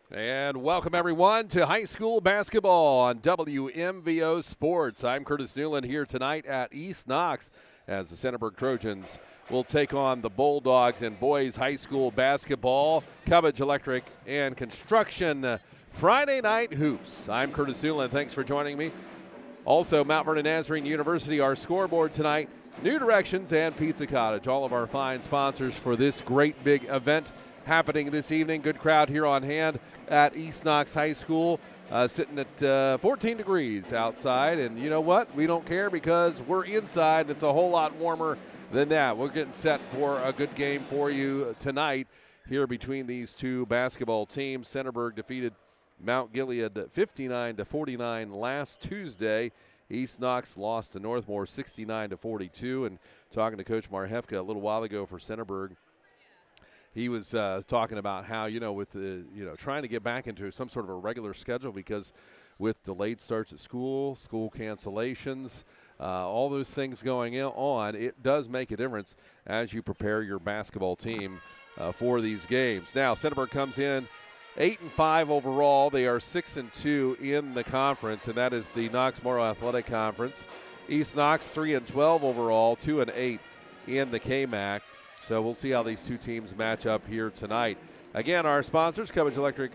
And welcome, everyone, to high school basketball on WMVO Sports. I'm Curtis Newland here tonight at East Knox as the Centerburg Trojans will take on the Bulldogs in boys high school basketball, Cubbage Electric, and Construction Friday Night Hoops. I'm Curtis Newland. Thanks for joining me. Also, Mount Vernon Nazarene University, our scoreboard tonight, New Directions and Pizza Cottage, all of our fine sponsors for this great big event happening this evening. Good crowd here on hand at East Knox High School, sitting at 14 degrees outside. And you know what? We don't care because we're inside and it's a whole lot warmer than that. We're getting set for a good game for you tonight here between these two basketball teams. Centerburg defeated Mount Gilead 59-49 last Tuesday. East Knox lost to Northmore 69-42. And talking to Coach Marhefka a little while ago for Centerburg, he was talking about how, with the, trying to get back into some sort of a regular schedule because with delayed starts at school cancellations, all those things going on, it does make a difference as you prepare your basketball team for these games. Now, Centerburg comes in 8-5 overall. They are 6-2 in the conference, and that is the Knox-Morrow Athletic Conference. East Knox 3-12 overall, 2-8 in the KMAC. So we'll see how these two teams match up here tonight. Again, our sponsors, Cubbage Electric,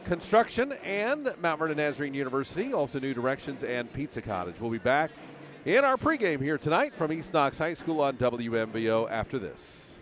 Construction, and Mount Vernon Nazarene University, also New Directions and Pizza Cottage. We'll be back in our pregame here tonight from East Knox High School on WMVO after this.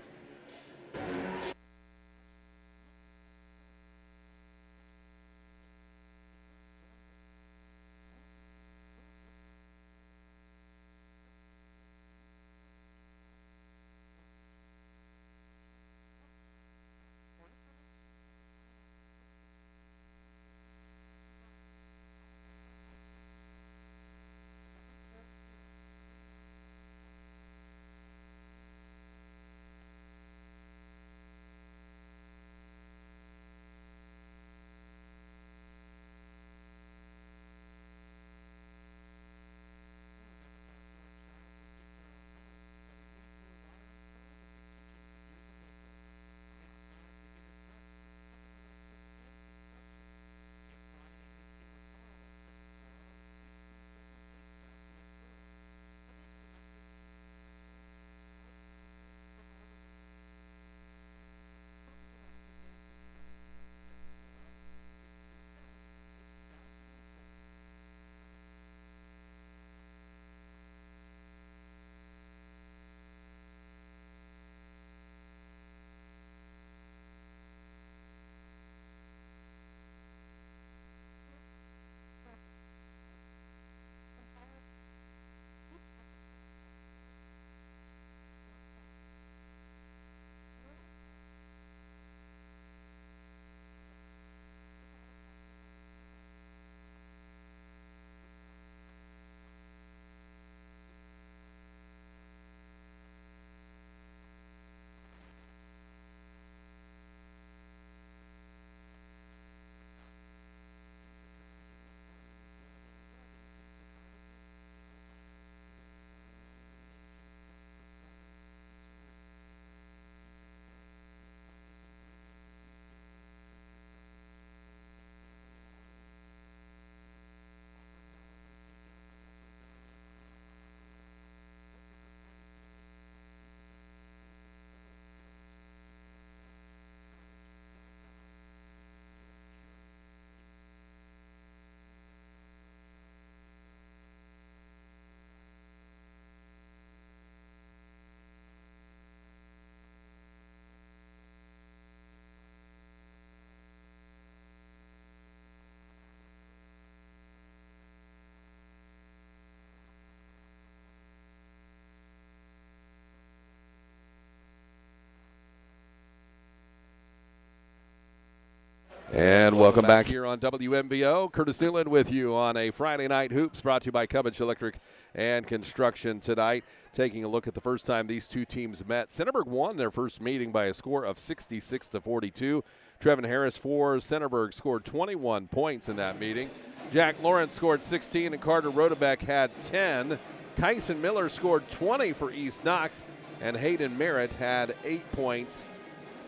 And welcome back here on WMVO. Curtis Newland with you on a Friday Night Hoops brought to you by Cubbage Electric and Construction tonight. Taking a look at the first time these two teams met. Centerburg won their first meeting by a score of 66-42. Trevin Harris for Centerburg scored 21 points in that meeting. Jack Lawrence scored 16 and Carter Rodebeck had 10. Kyson Miller scored 20 for East Knox, and Hayden Merritt had 8 points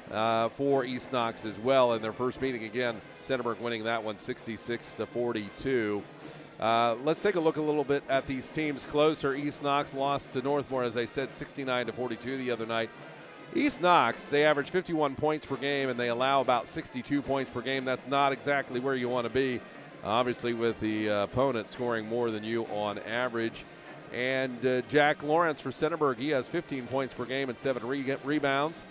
for East Knox as well in their first meeting. Again, Centerburg winning that one 66-42. Let's take a look a little bit at these teams closer. East Knox lost to Northmore, as I said, 69-42 the other night. East Knox, they average 51 points per game, and they allow about 62 points per game. That's not exactly where you want to be, obviously, with the opponent scoring more than you on average. And Jack Lawrence for Centerburg, he has 15 points per game and 7 rebounds.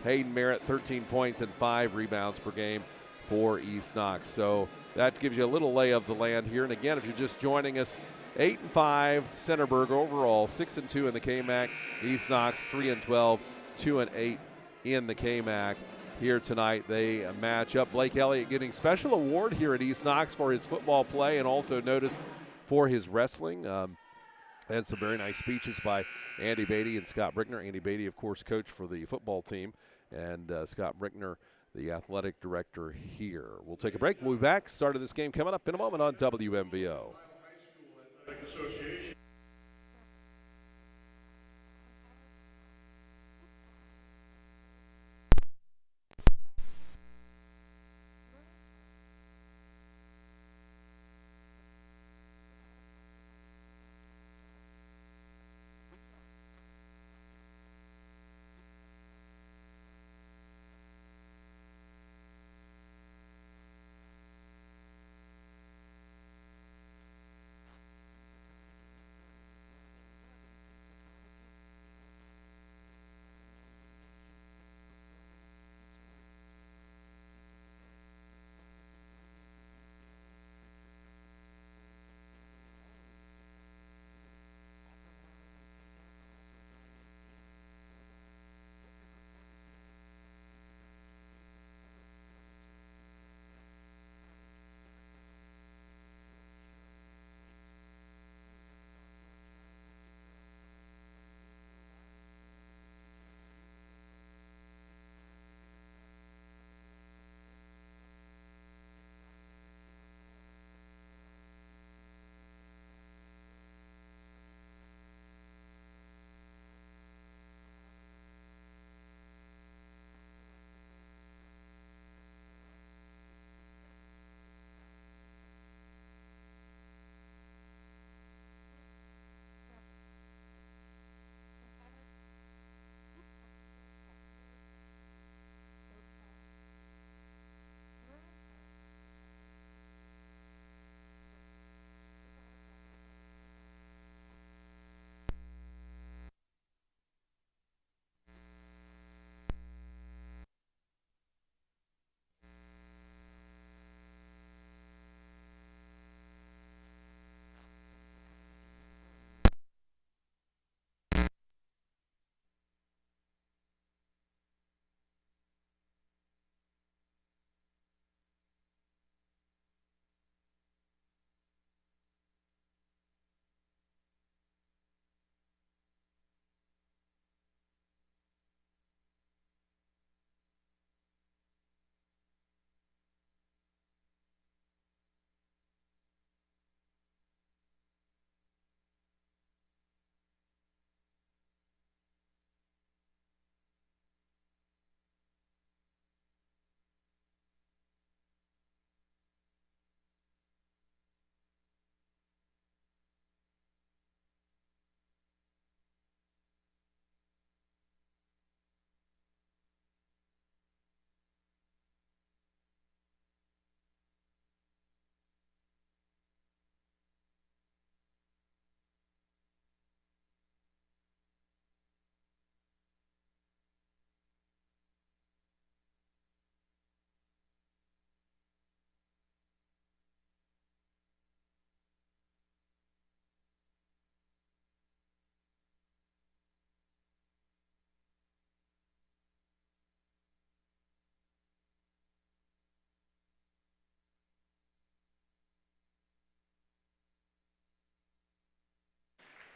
Hayden Merritt, 13 points and 5 rebounds per game for East Knox. So that gives you a little lay of the land here. And again, if you're just joining us, 8-5 Centerburg overall, 6-2 in the KMAC. East Knox 3-12, 2-8 in the KMAC. Here tonight, they match up. Blake Elliott getting special award here at East Knox for his football play, and also noticed for his wrestling. And some very nice speeches by Andy Beatty and Scott Brickner. Andy Beatty, of course, coach for the football team, and Scott Brickner, the athletic director here. We'll take a break. We'll be back. Start of this game coming up in a moment on WMVO.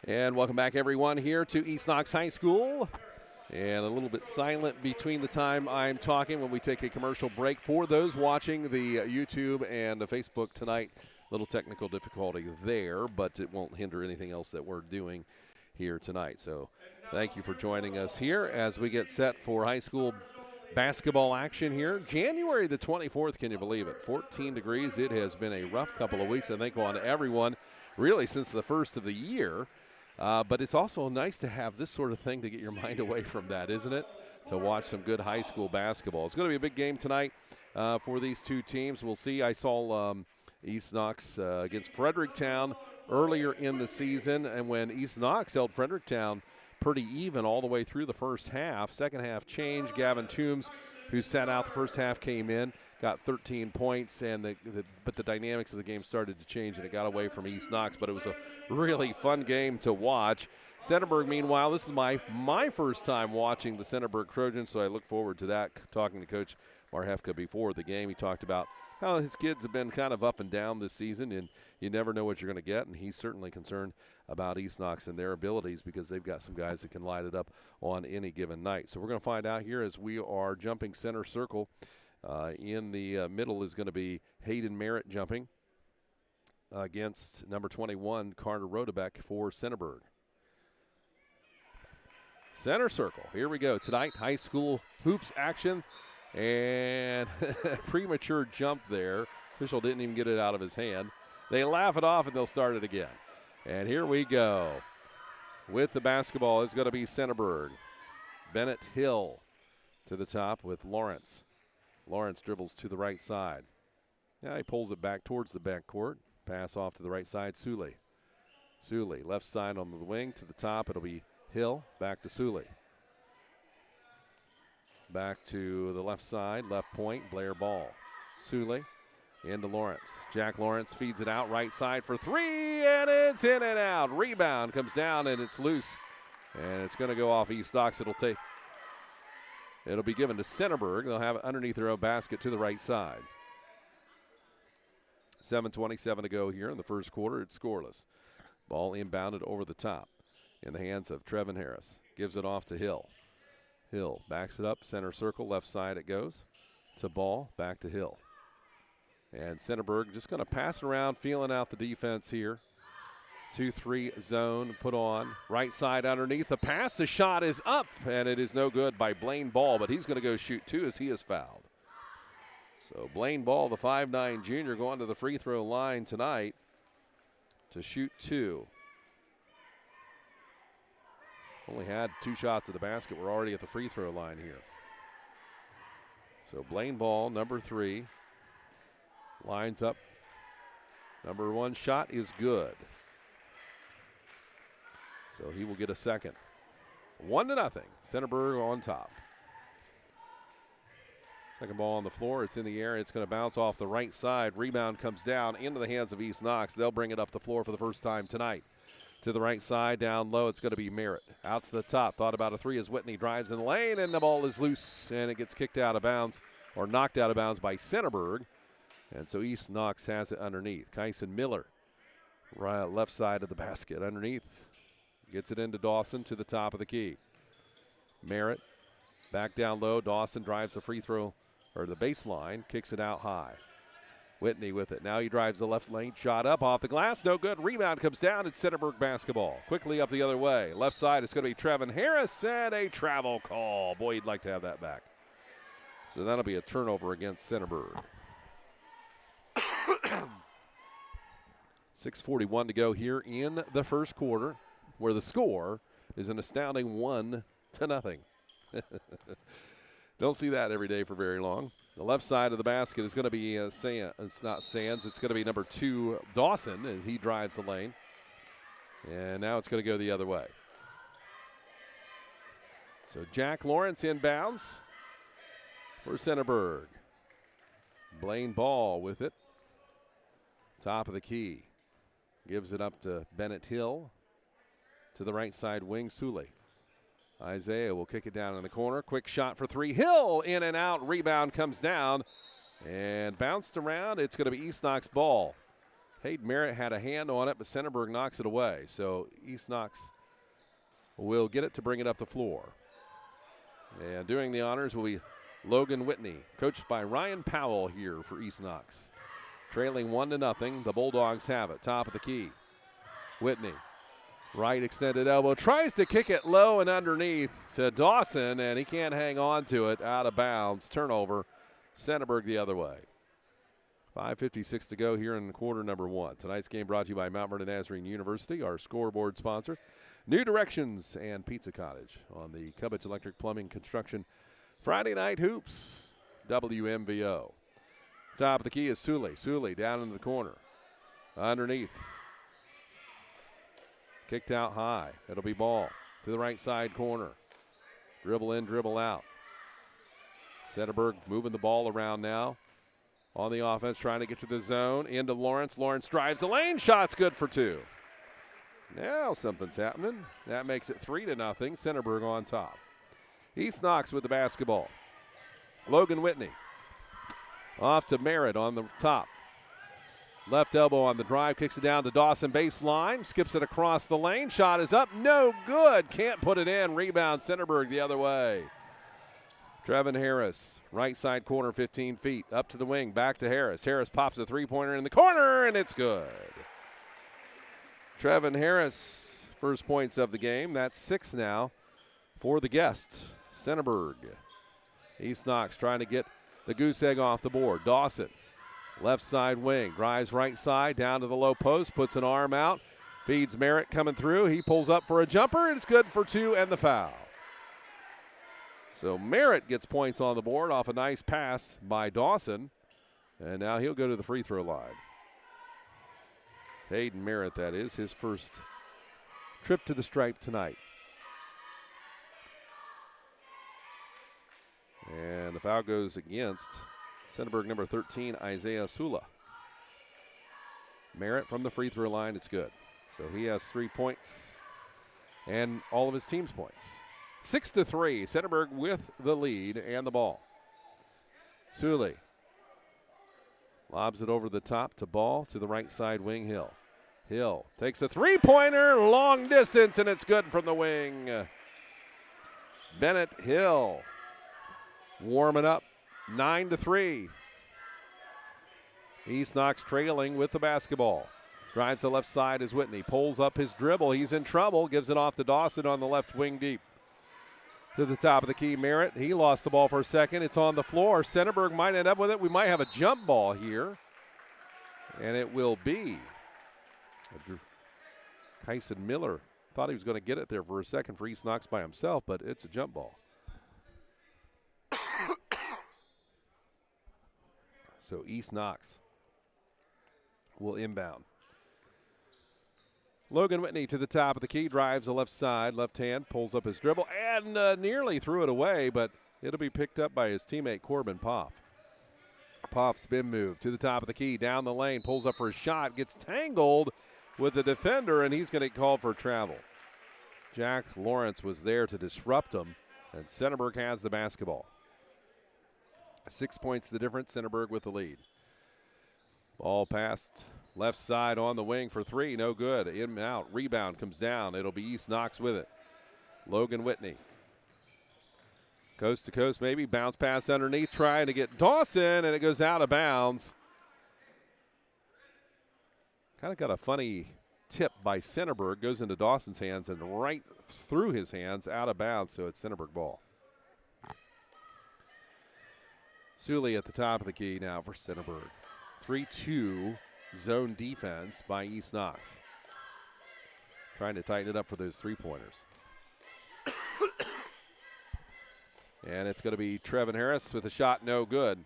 And welcome back, everyone, here to East Knox High School. And a little bit silent between the time I'm talking when we take a commercial break. For those watching the YouTube and the Facebook tonight, little technical difficulty there, but it won't hinder anything else that we're doing here tonight. So thank you for joining us here as we get set for high school basketball action here. January the 24th, can you believe it? 14 degrees. It has been a rough couple of weeks, I think, on everyone, really since the first of the year. But it's also nice to have this sort of thing to get your mind away from that, isn't it? To watch some good high school basketball. It's going to be a big game tonight for these two teams. We'll see. I saw East Knox against Fredericktown earlier in the season, and when East Knox held Fredericktown pretty even all the way through the first half. Second half changed. Gavin Toombs, who sat out the first half, came in, got 13 points, and but the dynamics of the game started to change, and it got away from East Knox. But it was a really fun game to watch. Centerburg, meanwhile, this is my first time watching the Centerburg Trojans, so I look forward to that. Talking to Coach Marhefka before the game, he talked about how his kids have been kind of up and down this season, and you never know what you're going to get, and he's certainly concerned about East Knox and their abilities because they've got some guys that can light it up on any given night. So we're going to find out here as we are jumping center circle. In the middle is going to be Hayden Merritt jumping against number 21, Carter Rodebeck for Centerburg. Center circle, here we go. Tonight, high school hoops action, and premature jump there. Official didn't even get it out of his hand. They laugh it off, and they'll start it again. And here we go. With the basketball, it's going to be Centerburg. Bennett Hill to the top with Lawrence. Lawrence dribbles to the right side. Now he pulls it back towards the backcourt. Pass off to the right side, Suley. Suley, left side on the wing to the top. It'll be Hill, back to Suley. Back to the left side, left point, Blair Ball. Suley into Lawrence. Jack Lawrence feeds it out right side for three, and it's in and out. Rebound comes down, and it's loose. And it's going to go off East Knox. It'll be given to Centerburg. They'll have it underneath their own basket to the right side. 7:27 to go here in the first quarter. It's scoreless. Ball inbounded over the top in the hands of Trevin Harris. Gives it off to Hill. Hill backs it up, center circle, left side it goes. To Ball, back to Hill. And Centerburg just going to pass around, feeling out the defense here. 2-3 zone put on. Right side underneath. The pass, the shot is up, and it is no good by Blaine Ball, but he's going to go shoot two as he is fouled. So Blaine Ball, the 5'9 junior, going to the free throw line tonight to shoot two. Only had two shots at the basket. We're already at the free throw line here. So Blaine Ball, number 3, lines up. Number 1 shot is good. So he will get a second. 1-0. Centerburg on top. Second ball on the floor. It's in the air. It's going to bounce off the right side. Rebound comes down into the hands of East Knox. They'll bring it up the floor for the first time tonight. To the right side, down low, it's going to be Merritt. Out to the top, thought about a three as Whitney drives in the lane, and the ball is loose, and it gets kicked out of bounds, or knocked out of bounds by Centerburg. And so East Knox has it underneath. Kyson Miller, right left side of the basket, underneath. Gets it into Dawson to the top of the key. Merritt, back down low. Dawson drives the free throw, or the baseline, kicks it out high. Whitney with it. Now he drives the left lane. Shot up off the glass. No good. Rebound comes down. It's Centerburg basketball. Quickly up the other way. Left side, it's going to be Trevin Harris, and a travel call. Boy, you'd like to have that back. So that'll be a turnover against Centerburg. 6:41 to go here in the first quarter, where the score is an astounding 1-0. Don't see that every day for very long. The left side of the basket is going to be Sands. It's not Sands. It's going to be number 2, Dawson, as he drives the lane. And now it's going to go the other way. So Jack Lawrence inbounds for Centerburg. Blaine Ball with it. Top of the key. Gives it up to Bennett Hill. To the right side wing, Suley. Isaiah will kick it down in the corner. Quick shot for 3. Hill in and out. Rebound comes down and bounced around. It's going to be East Knox ball. Hayden Merritt had a hand on it, but Centerburg knocks it away. So East Knox will get it to bring it up the floor. And doing the honors will be Logan Whitney, coached by Ryan Powell here for East Knox. Trailing 1-0. The Bulldogs have it. Top of the key. Whitney Right extended elbow. Tries to kick it low and underneath to Dawson, and he can't hang on to it. Out of bounds. Turnover. Centerburg the other way. 5:56 to go here in quarter number one. Tonight's game brought to you by Mount Vernon Nazarene University, our scoreboard sponsor. New Directions and Pizza Cottage on the Cubbage Electric Plumbing Construction Friday Night Hoops. WMVO. Top of the key is Suley. Suley down in the corner. Underneath. Kicked out high. It'll be ball to the right side corner. Dribble in, dribble out. Centerburg moving the ball around now. On the offense, trying to get to the zone. Into Lawrence. Lawrence drives the lane. Shot's good for two. Now something's happening. That makes it 3-0. Centerburg on top. East Knox with the basketball. Logan Whitney. Off to Merritt on the top. Left elbow on the drive. Kicks it down to Dawson baseline. Skips it across the lane. Shot is up. No good. Can't put it in. Rebound Centerburg the other way. Trevin Harris, right side corner, 15 feet. Up to the wing, back to Harris. Harris pops a three-pointer in the corner, and it's good. Trevin Harris, first points of the game. That's 6 now for the guest, Centerburg. East Knox trying to get the goose egg off the board. Dawson, left side wing, drives right side, down to the low post, puts an arm out, feeds Merritt coming through. He pulls up for a jumper, and it's good for 2 and the foul. So Merritt gets points on the board off a nice pass by Dawson, and now he'll go to the free throw line. Hayden Merritt, that is, his first trip to the stripe tonight. And the foul goes against Centerburg number 13, Isaiah Sula. Merritt from the free throw line, it's good. So he has 3 points and all of his team's points. 6-3, Centerburg with the lead and the ball. Suley lobs it over the top to Ball to the right side wing, Hill. Hill takes a three-pointer, long distance, and it's good from the wing. Bennett Hill warming up, 9-3. East Knox trailing with the basketball. Drives the left side as Whitney pulls up his dribble. He's in trouble, gives it off to Dawson on the left wing deep. To the top of the key, Merritt. He lost the ball for a second. It's on the floor. Centerburg might end up with it. We might have a jump ball here. And it will be. Kyson Miller thought he was going to get it there for a second for East Knox by himself, but it's a jump ball. So East Knox will inbound. Logan Whitney to the top of the key, drives the left side, left hand, pulls up his dribble, and nearly threw it away, but it'll be picked up by his teammate Corbin Poff. Poff spin move to the top of the key, down the lane, pulls up for a shot, gets tangled with the defender, and he's going to get called for travel. Jack Lawrence was there to disrupt him, and Centerburg has the basketball. 6 points the difference, Centerburg with the lead. Ball passed left side on the wing for 3, no good. In and out, rebound comes down. It'll be East Knox with it. Logan Whitney. Coast to coast maybe, bounce pass underneath, trying to get Dawson, and it goes out of bounds. Kind of got a funny tip by Centerburg, goes into Dawson's hands and right through his hands, out of bounds, so it's Centerburg ball. Suley at the top of the key now for Centerburg. 3-2 zone defense by East Knox. Trying to tighten it up for those three-pointers. And it's going to be Trevin Harris with a shot, no good.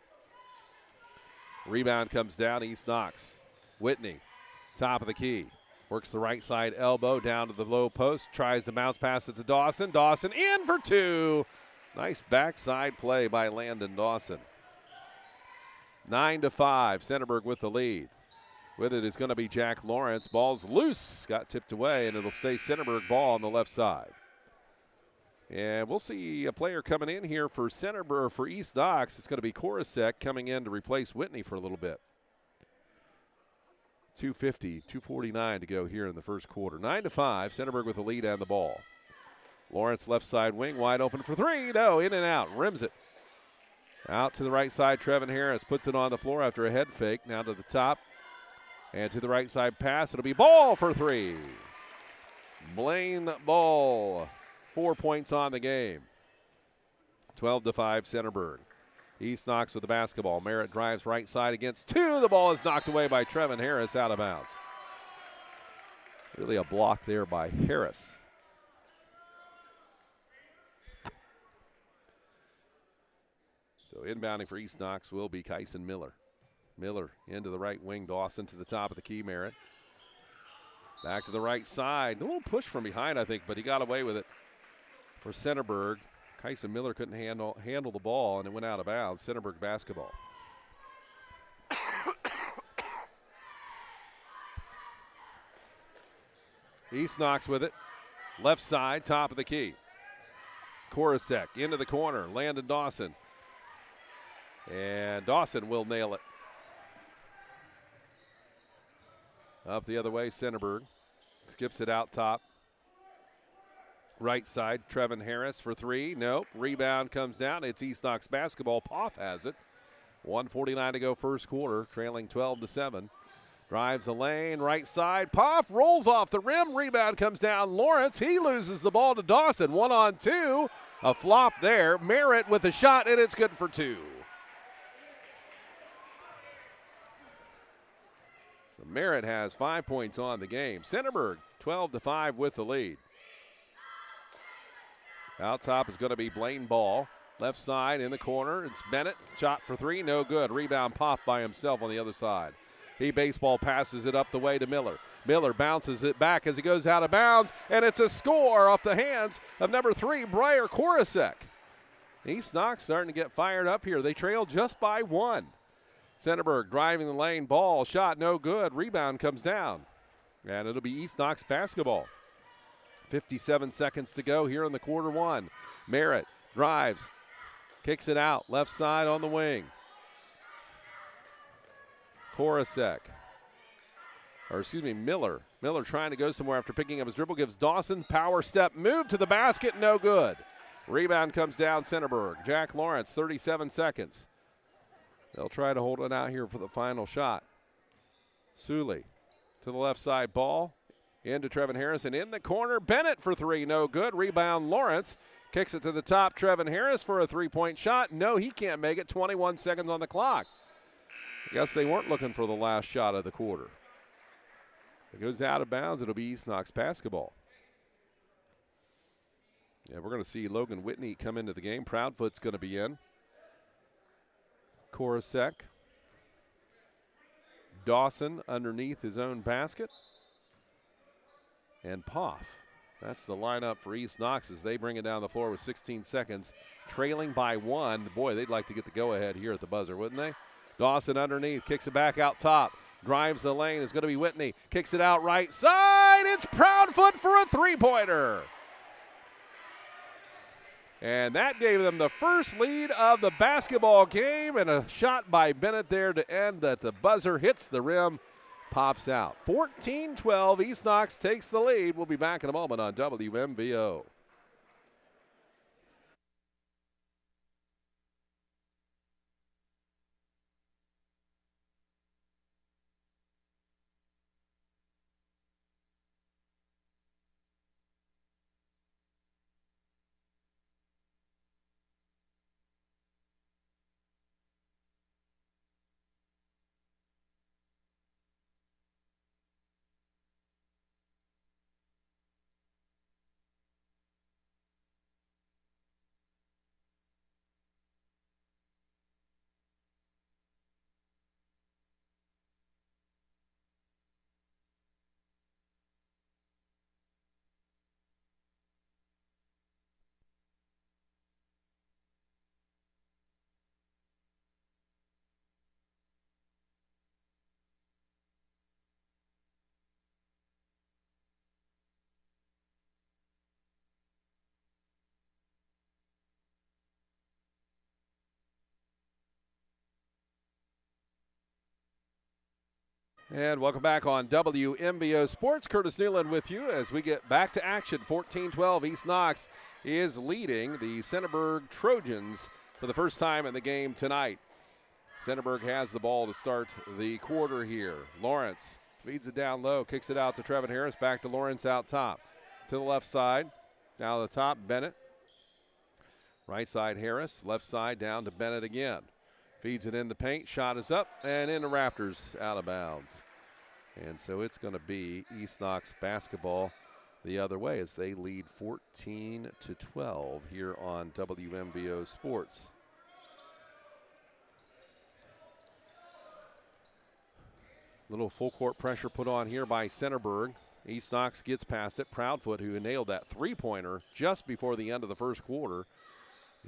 Rebound comes down, East Knox. Whitney, top of the key. Works the right side elbow down to the low post. Tries to bounce pass it to Dawson. Dawson in for 2. Nice backside play by Landon Dawson. 9-5, Centerburg with the lead. With it is going to be Jack Lawrence. Ball's loose, got tipped away, and it'll stay Centerburg ball on the left side. And we'll see a player coming in here for Centerburg, for East Knox. It's going to be Korosek coming in to replace Whitney for a little bit. 2:49 to go here in the first quarter. 9-5, Centerburg with the lead and the ball. Lawrence left side wing, wide open for 3. No, in and out, rims it. Out to the right side, Trevin Harris puts it on the floor after a head fake. Now to the top and to the right side pass. It'll be Ball for 3. Blaine Ball, 4 points on the game. 12-5 Centerburg. East Knox with the basketball. Merritt drives right side against two. The ball is knocked away by Trevin Harris, out of bounds. Really a block there by Harris. So inbounding for East Knox will be Kyson Miller. Miller into the right wing. Dawson to the top of the key. Merritt back to the right side. A little push from behind, I think, but he got away with it for Centerburg. Kyson Miller couldn't handle the ball, and it went out of bounds. Centerburg basketball. East Knox with it. Left side, top of the key. Korosek into the corner. Landon Dawson. And Dawson will nail it. Up the other way, Centerburg. Skips it out top. Right side, Trevin Harris for three. Nope. Rebound comes down. It's East Knox basketball. Poff has it. 1:49 to go first quarter, trailing 12-7. Drives the lane, right side. Poff rolls off the rim. Rebound comes down. Lawrence, he loses the ball to Dawson. 1-on-2. A flop there. Merritt with a shot, and it's good for two. So Merritt has 5 points on the game. Centerburg 12-5 with the lead. Out top is going to be Blaine Ball. Left side in the corner. It's Bennett. Shot for three. No good. Rebound Poff by himself on the other side. He baseball passes it up the way to Miller. Miller bounces it back as he goes out of bounds, and it's a score off the hands of number 3, Briar Korosek. East Knox starting to get fired up here. They trail just by one. Centerburg driving the lane. Ball. Shot no good. Rebound comes down. And it'll be East Knox basketball. 57 seconds to go here in the quarter one. Merritt drives. Kicks it out. Left side on the wing. Korosek. Miller. Miller trying to go somewhere after picking up his dribble. Gives Dawson power step. Move to the basket. No good. Rebound comes down Centerburg. Jack Lawrence, 37 seconds. They'll try to hold it out here for the final shot. Suley to the left side. Ball into Trevin Harrison in the corner. Bennett for three. No good. Rebound Lawrence. Kicks it to the top. Trevin Harris for a three-point shot. No, he can't make it. 21 seconds on the clock. I guess they weren't looking for the last shot of the quarter. It goes out of bounds. It'll be East Knox basketball. Yeah, we're going to see Logan Whitney come into the game. Proudfoot's going to be in. Korosek. Dawson underneath his own basket. And Poff. That's the lineup for East Knox as they bring it down the floor with 16 seconds. Trailing by one. Boy, they'd like to get the go-ahead here at the buzzer, wouldn't they? Dawson underneath. Kicks it back out top. Drives the lane. Is going to be Whitney. Kicks it out right side. It's Proudfoot for a three-pointer. And that gave them the first lead of the basketball game, and a shot by Bennett there to end that the buzzer hits the rim, pops out. 14-12, East Knox takes the lead. We'll be back in a moment on WMVO. And welcome back on WMVO Sports. Curtis Newland with you as we get back to action. 14-12, East Knox is leading the Centerburg Trojans for the first time in the game tonight. Centerburg has the ball to start the quarter here. Lawrence feeds it down low, kicks it out to Trevin Harris, back to Lawrence out top. to the left side. Down the top, Bennett. Right side, Harris. Left side, down to Bennett again. Feeds it in the paint. Shot is up and in the rafters, out of bounds. And so it's going to be East Knox basketball the other way as they lead 14-12 here on WMVO Sports. Little full court pressure put on here by Centerburg. East Knox gets past it. Proudfoot, who nailed that three-pointer just before the end of the first quarter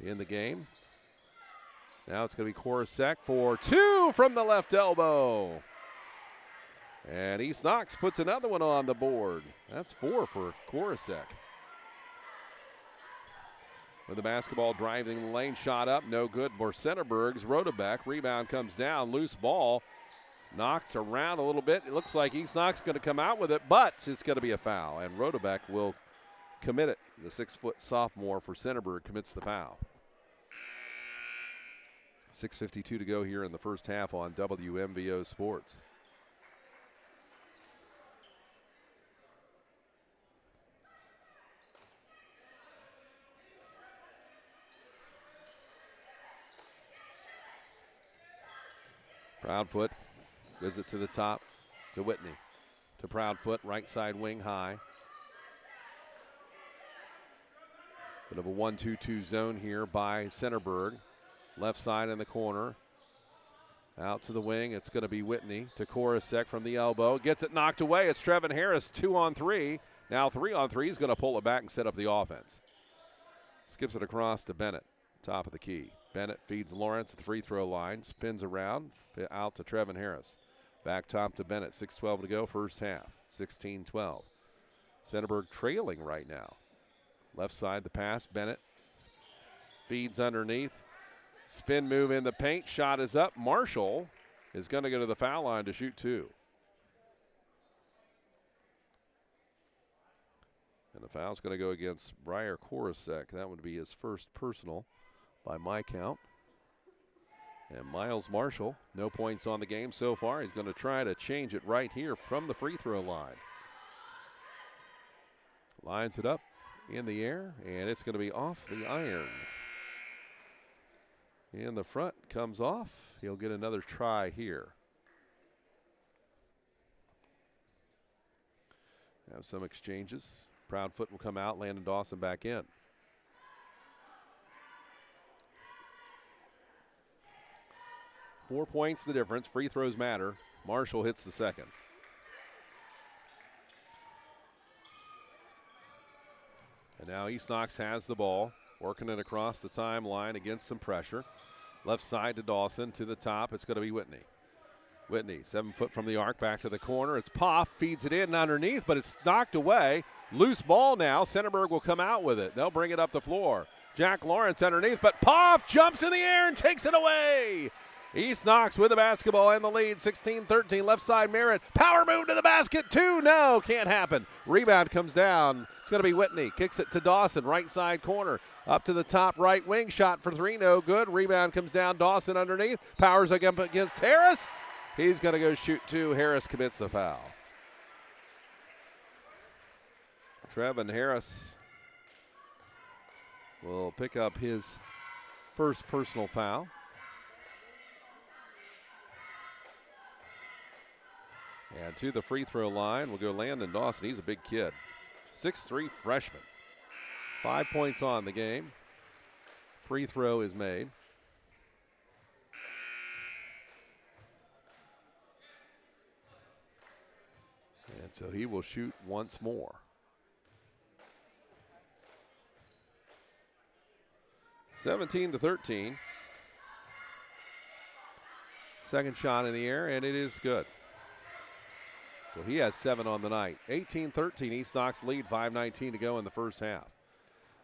in the game. Now it's going to be Korosek for two from the left elbow. And East Knox puts another one on the board. That's 4 for Korosek. With the basketball driving the lane, shot up, no good for Centerburg's. Rodebeck, rebound comes down, loose ball. Knocked around a little bit. It looks like East Knox is going to come out with it, but it's going to be a foul, and Rodebeck will commit it. The 6-foot sophomore for Centerburg commits the foul. 6:52 to go here in the first half on WMVO Sports. Proudfoot gives it to the top to Whitney. To Proudfoot, right side wing high. Bit of a 1-2-2 zone here by Centerburg. Left side in the corner. Out to the wing, it's going to be Whitney to Korosek from the elbow. Gets it knocked away. It's Trevin Harris, 2-on-3. Now 3-on-3. He's going to pull it back and set up the offense. Skips it across to Bennett, top of the key. Bennett feeds Lawrence at the free throw line, spins around, out to Trevin Harris. Back top to Bennett, 6:12 to go, first half, 16-12. Centerburg trailing right now. Left side the pass, Bennett feeds underneath. Spin move in the paint, shot is up. Marshall is going to go to the foul line to shoot 2. And the foul's going to go against Briar Korosek. That would be his first personal by my count. And Miles Marshall, no points on the game so far. He's going to try to change it right here from the free throw line. Lines it up in the air, and it's going to be off the iron. In the front, comes off. He'll get another try here. Have some exchanges. Proudfoot will come out, Landon Dawson back in. Four points the difference. Free throws matter. Marshall hits the second. And now East Knox has the ball, working it across the timeline against some pressure. Left side to Dawson, to the top. It's going to be Whitney. Whitney, 7 foot from the arc, back to the corner. It's Poff, feeds it in underneath, but it's knocked away. Loose ball now. Centerburg will come out with it. They'll bring it up the floor. Jack Lawrence underneath, but Poff jumps in the air and takes it away. East Knox with the basketball in the lead, 16-13. Left side, Merritt. Power move to the basket, 2. No, can't happen. Rebound comes down. It's going to be Whitney. Kicks it to Dawson, right side corner. Up to the top right wing. Shot for 3, no good. Rebound comes down. Dawson underneath. Powers up against Harris. He's going to go shoot 2. Harris commits the foul. Trevin Harris will pick up his first personal foul. And to the free throw line will go Landon Dawson. He's a big kid. 6'3" freshman. 5 points on the game. Free throw is made. And so he will shoot once more. (17-13). Second shot in the air, and it is good. So he has 7 on the night. 18-13, East Knox lead, 5:19 to go in the first half.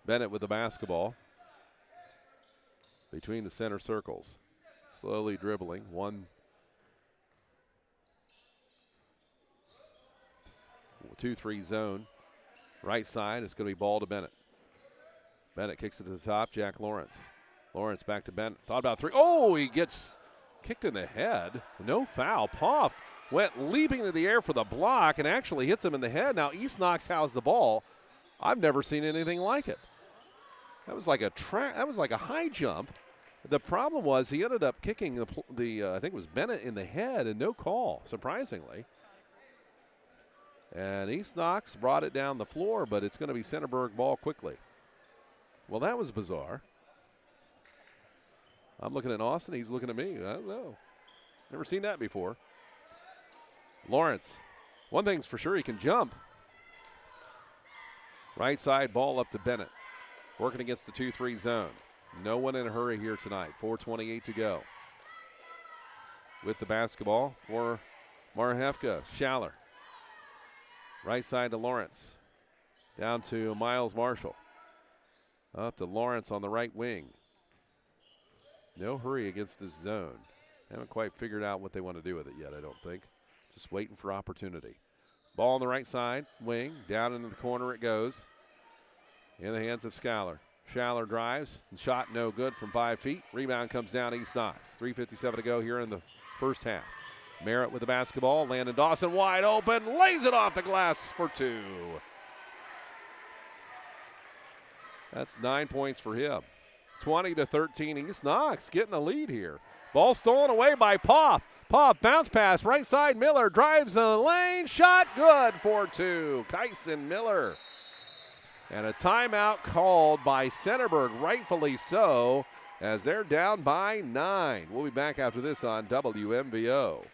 Bennett with the basketball between the center circles. Slowly dribbling. 1-2-3 zone. Right side, it's going to be ball to Bennett. Bennett kicks it to the top, Jack Lawrence. Lawrence back to Bennett. Thought about 3. Oh, he gets kicked in the head. No foul. Poff went leaping into the air for the block and actually hits him in the head. Now East Knox has the ball. I've never seen anything like it. That was like a high jump. The problem was he ended up kicking I think it was Bennett in the head and no call, surprisingly. And East Knox brought it down the floor, but it's going to be Centerburg ball quickly. Well, that was bizarre. I'm looking at Austin. He's looking at me. I don't know. Never seen that before. Lawrence. One thing's for sure, he can jump. Right side ball up to Bennett. Working against the 2-3 zone. No one in a hurry here tonight. 4:28 to go. With the basketball for Marhefka. Schaller. Right side to Lawrence. Down to Miles Marshall. Up to Lawrence on the right wing. No hurry against this zone. Haven't quite figured out what they want to do with it yet, I don't think. Just waiting for opportunity. Ball on the right side, wing. Down into the corner it goes. In the hands of Schaller. Schaller drives, and shot no good from 5 feet. Rebound comes down East Knox. 3:57 to go here in the first half. Merritt with the basketball. Landon Dawson wide open. Lays it off the glass for 2. That's 9 points for him. 20-13. East Knox getting a lead here. Ball stolen away by Poff. Poff bounce pass. Right side Miller drives the lane. Shot good for 2. Kyson Miller. And a timeout called by Centerburg, rightfully so, as they're down by 9. We'll be back after this on WMVO.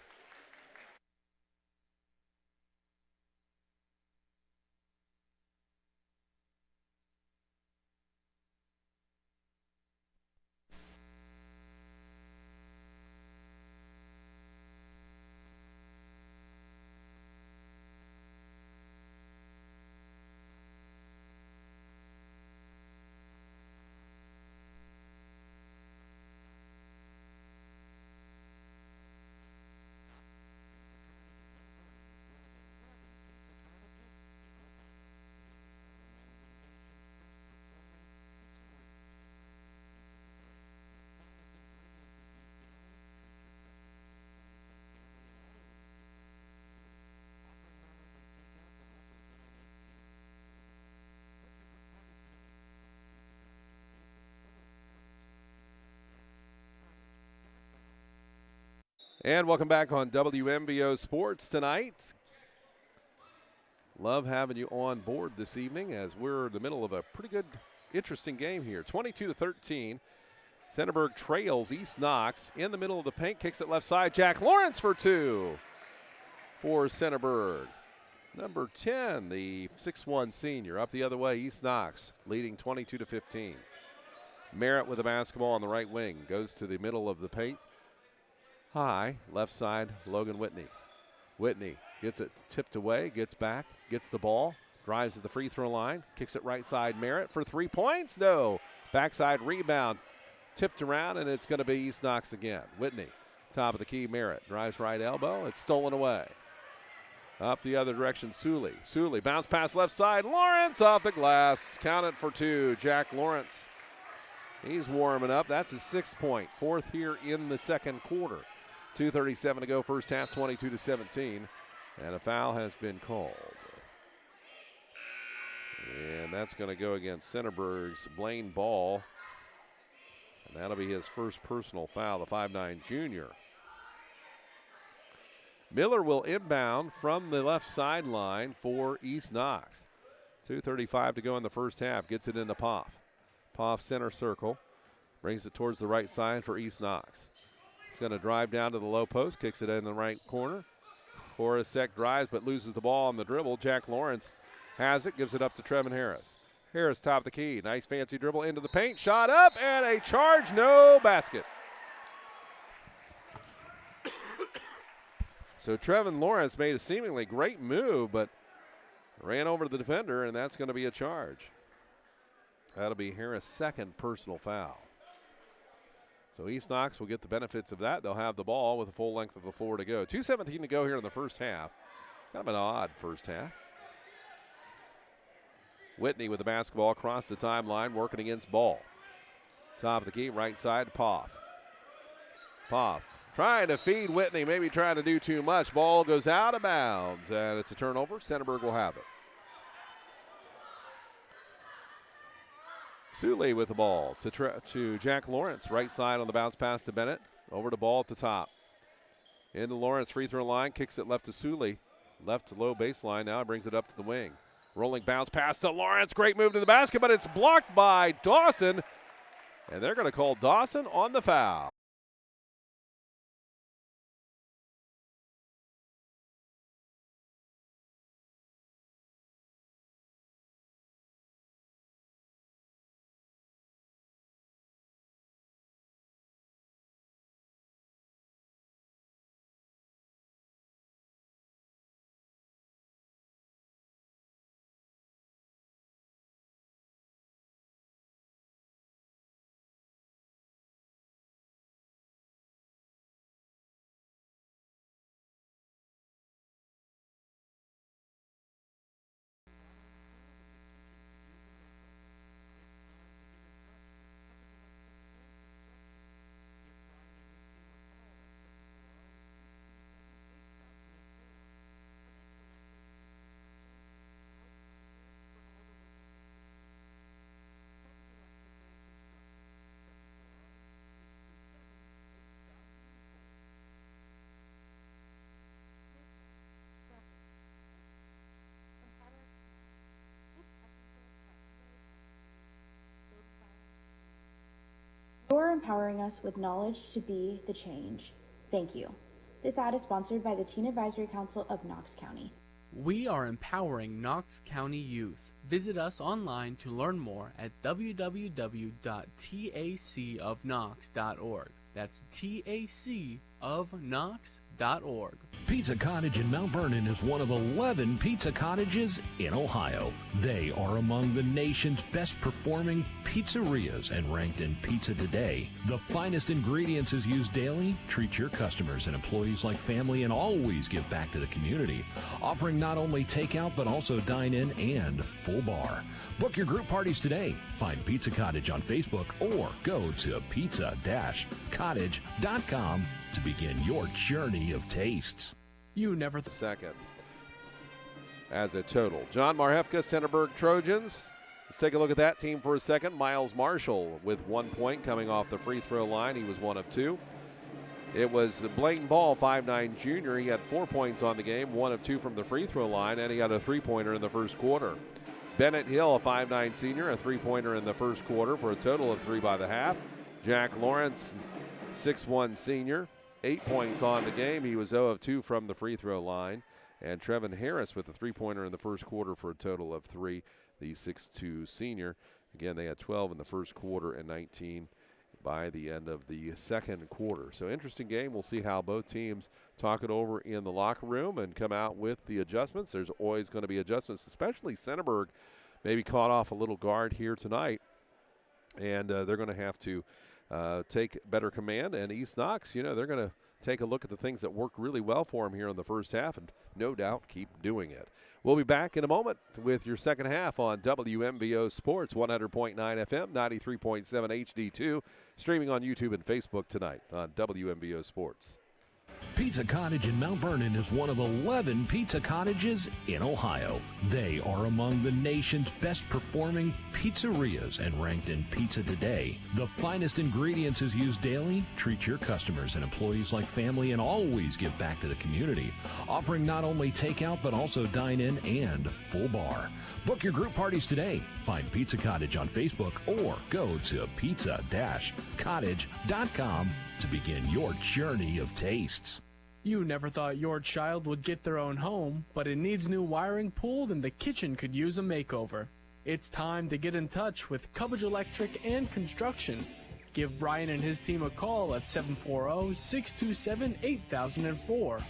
And welcome back on WMVO Sports tonight. Love having you on board this evening as we're in the middle of a pretty good, interesting game here. 22-13. Centerburg trails East Knox in the middle of the paint. Kicks it left side. Jack Lawrence for 2 for Centerburg. Number 10, the 6'1 senior. Up the other way, East Knox leading 22-15. Merritt with the basketball on the right wing. Goes to the middle of the paint. High, left side, Logan Whitney. Whitney gets it tipped away, gets back, gets the ball, drives to the free throw line, kicks it right side, Merritt for 3 points. No. Backside rebound, tipped around, and it's going to be East Knox again. Whitney, top of the key, Merritt. Drives right elbow, it's stolen away. Up the other direction, Suley. Suley, bounce pass left side, Lawrence off the glass. Count it for 2, Jack Lawrence. He's warming up. That's his 6th point, 4th here in the second quarter. 2:37 to go, first half, 22-17, and a foul has been called. And that's going to go against Centerburg's Blaine Ball, and that'll be his first personal foul, the 5'9 junior. Miller will inbound from the left sideline for East Knox. 2:35 to go in the first half, gets it into Poff. Poff center circle, brings it towards the right side for East Knox. Going to drive down to the low post, kicks it in the right corner. Horacek drives but loses the ball on the dribble. Jack Lawrence has it, gives it up to Trevin Harris. Harris top of the key, nice fancy dribble into the paint, shot up and a charge, no basket. So Trevin Lawrence made a seemingly great move but ran over to the defender, and that's going to be a charge. That'll be Harris' second personal foul. So East Knox will get the benefits of that. They'll have the ball with the full length of the floor to go. 2:17 to go here in the first half. Kind of an odd first half. Whitney with the basketball across the timeline, working against Ball. Top of the key, right side, Poff. Poff trying to feed Whitney, maybe trying to do too much. Ball goes out of bounds, and it's a turnover. Centerburg will have it. Suley with the ball to Jack Lawrence. Right side on the bounce pass to Bennett. Over to ball at the top. Into Lawrence, free throw line. Kicks it left to Suley. Left to low baseline now. Brings it up to the wing. Rolling bounce pass to Lawrence. Great move to the basket, but it's blocked by Dawson. And they're going to call Dawson on the foul. You're empowering us with knowledge to be the change. Thank you. This ad is sponsored by the Teen Advisory Council of Knox County. We are empowering Knox County youth. Visit us online to learn more at www.tacofknox.org. That's tacofknox.org. Pizza Cottage in Mount Vernon is one of 11 pizza cottages in Ohio. They are among the nation's best performing pizzerias and ranked in Pizza Today. The finest ingredients is used daily. Treat your customers and employees like family and always give back to the community. Offering not only takeout but also dine-in and full bar. Book your group parties today. Find Pizza Cottage on Facebook or go to pizza-cottage.com to begin your journey of tastes. You never second as a total. John Marhefka, Centerburg Trojans. Let's take a look at that team for a second. Miles Marshall with 1 point coming off the free throw line. He was 1 of 2. It was Blaine Ball, 5'9" junior. He had 4 points on the game, 1 of 2 from the free throw line, and he got a three-pointer in the first quarter. Bennett Hill, a 5'9" senior, a three-pointer in the first quarter for a total of 3 by the half. Jack Lawrence, 6'1" senior, 8 points on the game. He was 0 of 2 from the free throw line. And Trevin Harris with a three-pointer in the first quarter for a total of 3, the 6'2" senior. Again, they had 12 in the first quarter and 19 by the end of the second quarter. So interesting game. We'll see how both teams talk it over in the locker room and come out with the adjustments. There's always going to be adjustments, especially Centerburg maybe caught off a little guard here tonight. And they're going to have to take better command. And East Knox, you know, they're going to take a look at the things that worked really well for them here in the first half and no doubt keep doing it. We'll be back in a moment with your second half on WMVO Sports, 100.9 FM, 93.7 HD2, streaming on YouTube and Facebook tonight on WMVO Sports. Pizza Cottage in Mount Vernon is one of 11 pizza cottages in Ohio. They are among the nation's best performing pizzerias and ranked in Pizza Today. The finest ingredients is used daily. Treat your customers and employees like family and always give back to the community. Offering not only takeout but also dine-in and full bar. Book your group parties today. Find Pizza Cottage on Facebook or go to pizza-cottage.com to begin your journey of tastes. You never thought your child would get their own home, but it needs new wiring pulled and the kitchen could use a makeover. It's time to get in touch with Cubbage Electric and Construction. Give Brian and his team a call at 740-627-8004.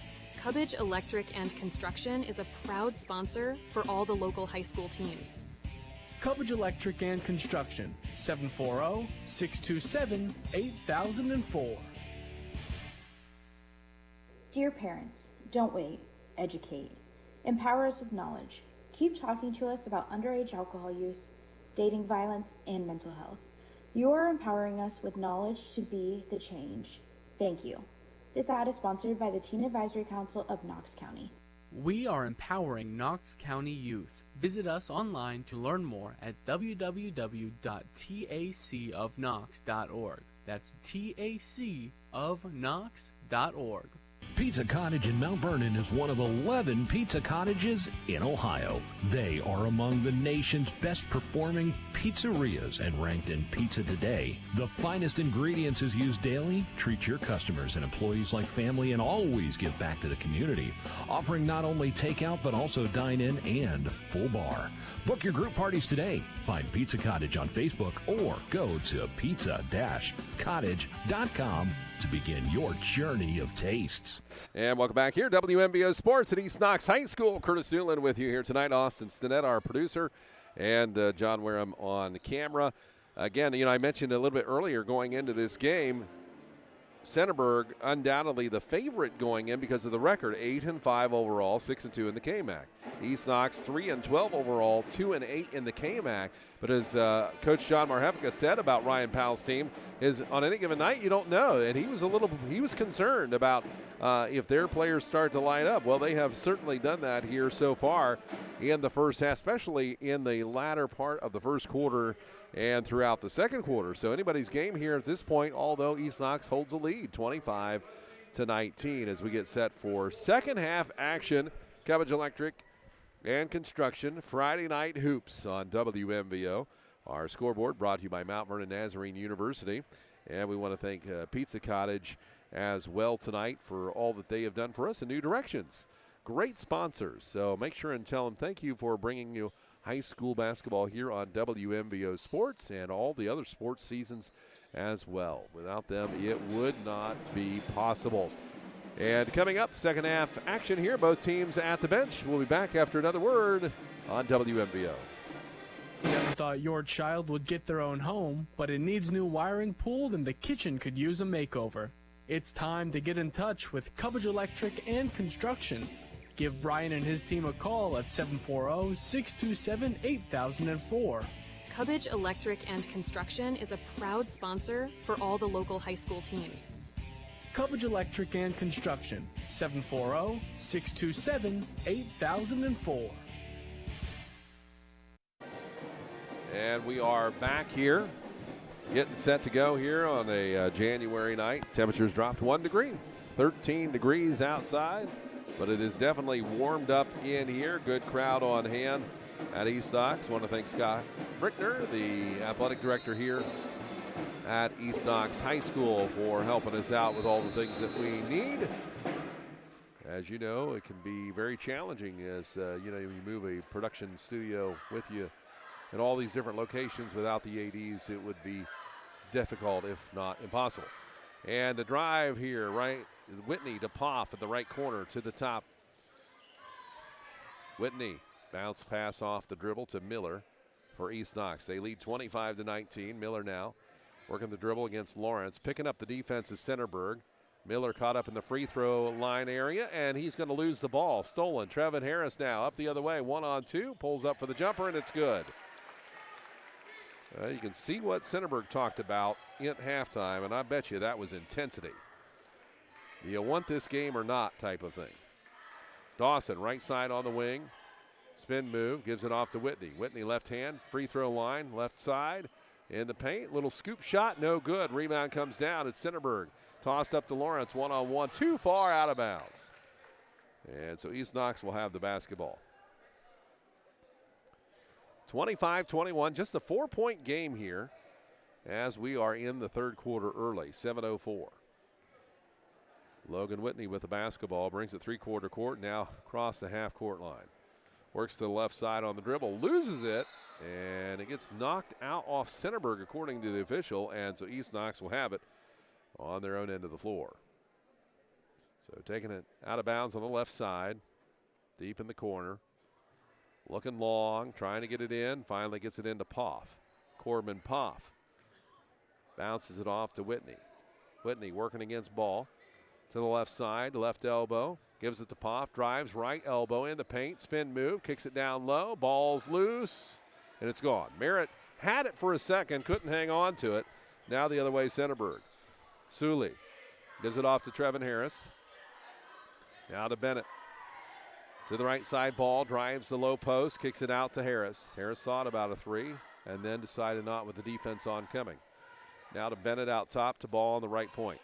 Cubbage Electric and Construction is a proud sponsor for all the local high school teams. Cubbage Electric and Construction, 740-627-8004. Dear parents, don't wait. Educate. Empower us with knowledge. Keep talking to us about underage alcohol use, dating violence, and mental health. You are empowering us with knowledge to be the change. Thank you. This ad is sponsored by the Teen Advisory Council of Knox County. We are empowering Knox County youth. Visit us online to learn more at www.tacofknox.org. That's tacofknox.org. Pizza Cottage in Mount Vernon is one of 11 pizza cottages in Ohio. They are among the nation's best performing pizzerias and ranked in Pizza Today. The finest ingredients is used daily. Treat your customers and employees like family and always give back to the community. Offering not only takeout but also dine-in and full bar. Book your group parties today. Find Pizza Cottage on Facebook or go to pizza-cottage.com to begin your journey of tastes. And welcome back here, WMVO Sports at East Knox High School. Curtis Newland with you here tonight. Austin Stinnett, our producer, and John Wareham on camera. Again, I mentioned a little bit earlier going into this game, Centerburg undoubtedly the favorite going in because of the record, 8-5 overall, 6-2 in the KMAC. East Knox 3-12 overall, 2-8 in the KMAC. But as Coach John Marhefka said about Ryan Powell's team, is on any given night you don't know, and he was concerned about if their players start to light up. Well, they have certainly done that here so far in the first half, especially in the latter part of the first quarter and throughout the second quarter. So anybody's game here at this point, although East Knox holds a lead, 25-19, as we get set for second half action. Cubbage Electric and Construction, Friday night hoops on WMVO. Our scoreboard brought to you by Mount Vernon Nazarene University. And we want to thank Pizza Cottage as well tonight for all that they have done for us in New Directions. Great sponsors. So make sure and tell them thank you for bringing you high school basketball here on WMVO Sports and all the other sports seasons as well. Without them, it would not be possible. And coming up, second half action here, both teams at the bench. We'll be back after another word on WMVO. Never thought your child would get their own home, but it needs new wiring pulled and the kitchen could use a makeover. It's time to get in touch with Cubbage Electric and Construction. Give Brian and his team a call at 740-627-8004. Cubbage Electric and Construction is a proud sponsor for all the local high school teams. Cubbage Electric and Construction, 740-627-8004. And we are back here, getting set to go here on a January night. Temperatures dropped 1 degree, 13 degrees outside, but it is definitely warmed up in here. Good crowd on hand at East Knox. Want to thank Scott Brickner, the athletic director here at East Knox High School, for helping us out with all the things that we need. As you know, it can be very challenging as you move a production studio with you in all these different locations. Without the ADs, it would be difficult, if not impossible. And the drive here, right, Whitney to Poff at the right corner to the top. Whitney, bounce pass off the dribble to Miller for East Knox. They lead 25-19. Miller now working the dribble against Lawrence. Picking up the defense is Centerburg. Miller caught up in the free throw line area, and he's going to lose the ball. Stolen. Trevin Harris now up the other way. 1-on-2. Pulls up for the jumper, and it's good. You can see what Centerburg talked about at halftime, and I bet you that was intensity. Do you want this game or not type of thing. Dawson, right side on the wing. Spin move, gives it off to Whitney. Whitney left hand, free throw line, left side. In the paint, little scoop shot, no good. Rebound comes down. It's Centerburg. Tossed up to Lawrence, 1-on-1, too far out of bounds. And so East Knox will have the basketball. 25-21, just a 4-point game here as we are in the third quarter early, 7:04. Logan Whitney with the basketball, brings it three-quarter court, now across the half-court line. Works to the left side on the dribble, loses it, and it gets knocked out off Centerburg according to the official, and so East Knox will have it on their own end of the floor. So taking it out of bounds on the left side, deep in the corner. Looking long, trying to get it in, finally gets it into Poff. Corbin Poff bounces it off to Whitney. Whitney working against ball to the left side, left elbow, gives it to Poff, drives right elbow in the paint, spin move, kicks it down low, ball's loose, and it's gone. Merritt had it for a second, couldn't hang on to it. Now the other way, Centerburg. Suley gives it off to Trevin Harris. Now to Bennett. To the right side, ball drives the low post, kicks it out to Harris. Harris thought about a three and then decided not with the defense oncoming. Now to Bennett out top to ball on the right point.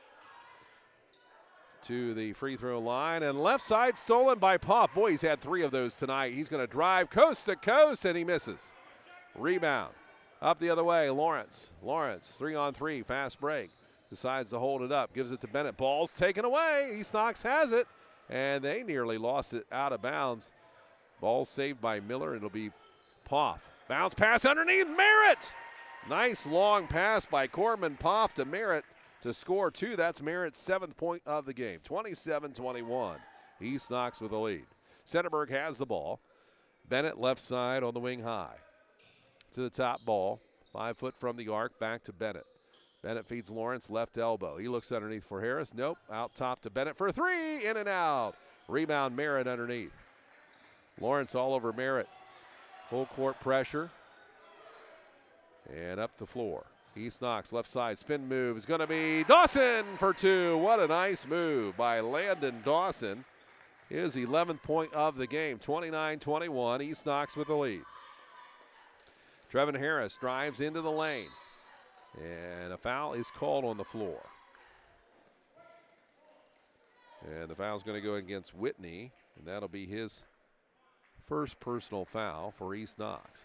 To the free throw line and left side stolen by Pop. Boy, he's had 3 of those tonight. He's going to drive coast to coast and he misses. Rebound. Up the other way, Lawrence. Lawrence, 3-on-3, fast break. Decides to hold it up, gives it to Bennett. Ball's taken away. East Knox has it, and they nearly lost it out of bounds. Ball saved by Miller. It'll be Poff. Bounce pass underneath, Merritt. Nice long pass by Corbin Poff to Merritt to score 2. That's Merritt's 7th point of the game. 27-21. East Knox with the lead. Centerburg has the ball. Bennett left side on the wing high. To the top ball, 5 foot from the arc, back to Bennett. Bennett feeds Lawrence, left elbow. He looks underneath for Harris. Nope, out top to Bennett for 3, in and out. Rebound, Merritt underneath. Lawrence all over Merritt. Full court pressure. And up the floor. East Knox, left side, spin move is going to be Dawson for 2. What a nice move by Landon Dawson. His 11th point of the game, 29-21. East Knox with the lead. Trevin Harris drives into the lane. And a foul is called on the floor. And the foul is going to go against Whitney. And that'll be his first personal foul for East Knox.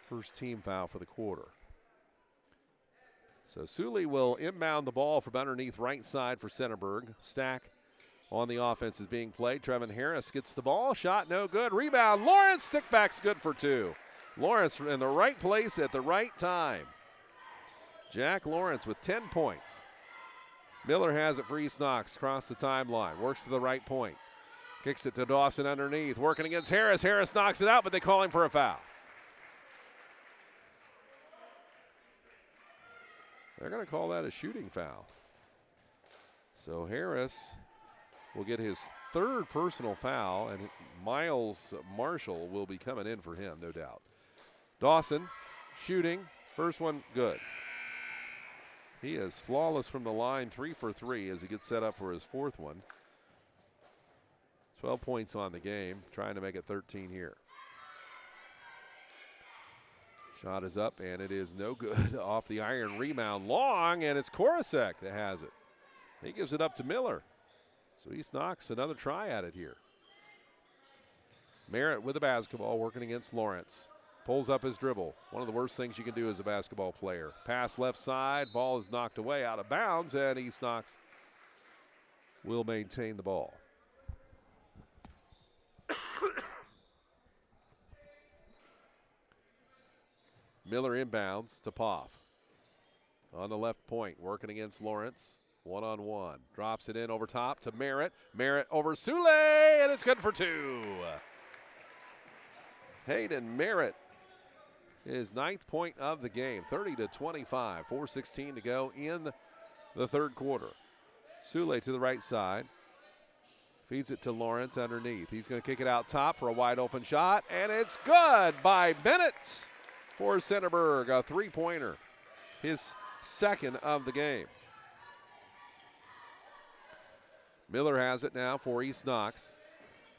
First team foul for the quarter. So Sully will inbound the ball from underneath right side for Centerburg. Stack on the offense is being played. Trevin Harris gets the ball. Shot no good. Rebound. Lawrence. Stickback's good for 2. Lawrence in the right place at the right time. Jack Lawrence with 10 points. Miller has it for East Knox. Across the timeline. Works to the right point. Kicks it to Dawson underneath. Working against Harris. Harris knocks it out, but they call him for a foul. They're going to call that a shooting foul. So Harris will get his 3rd personal foul, and Miles Marshall will be coming in for him, no doubt. Dawson shooting. First one good. He is flawless from the line, 3 for 3 as he gets set up for his 4th one. 12 points on the game, trying to make it 13 here. Shot is up, and it is no good. Off the iron, rebound long, and it's Korosek that has it. He gives it up to Miller. So East Knox, another try at it here. Merritt with the basketball, working against Lawrence. Pulls up his dribble. One of the worst things you can do as a basketball player. Pass left side, ball is knocked away out of bounds, and East Knox will maintain the ball. Miller inbounds to Poff. On the left point, working against Lawrence. 1-on-1. Drops it in over top to Merritt. Merritt over Sule, and it's good for 2. Hayden Merritt, his 9th point of the game. 30-25. 4:16 to go in the 3rd quarter. Sule to the right side. Feeds it to Lawrence underneath. He's going to kick it out top for a wide open shot, and it's good by Bennett for Centerburg, a 3-pointer, his 2nd of the game. Miller has it now for East Knox.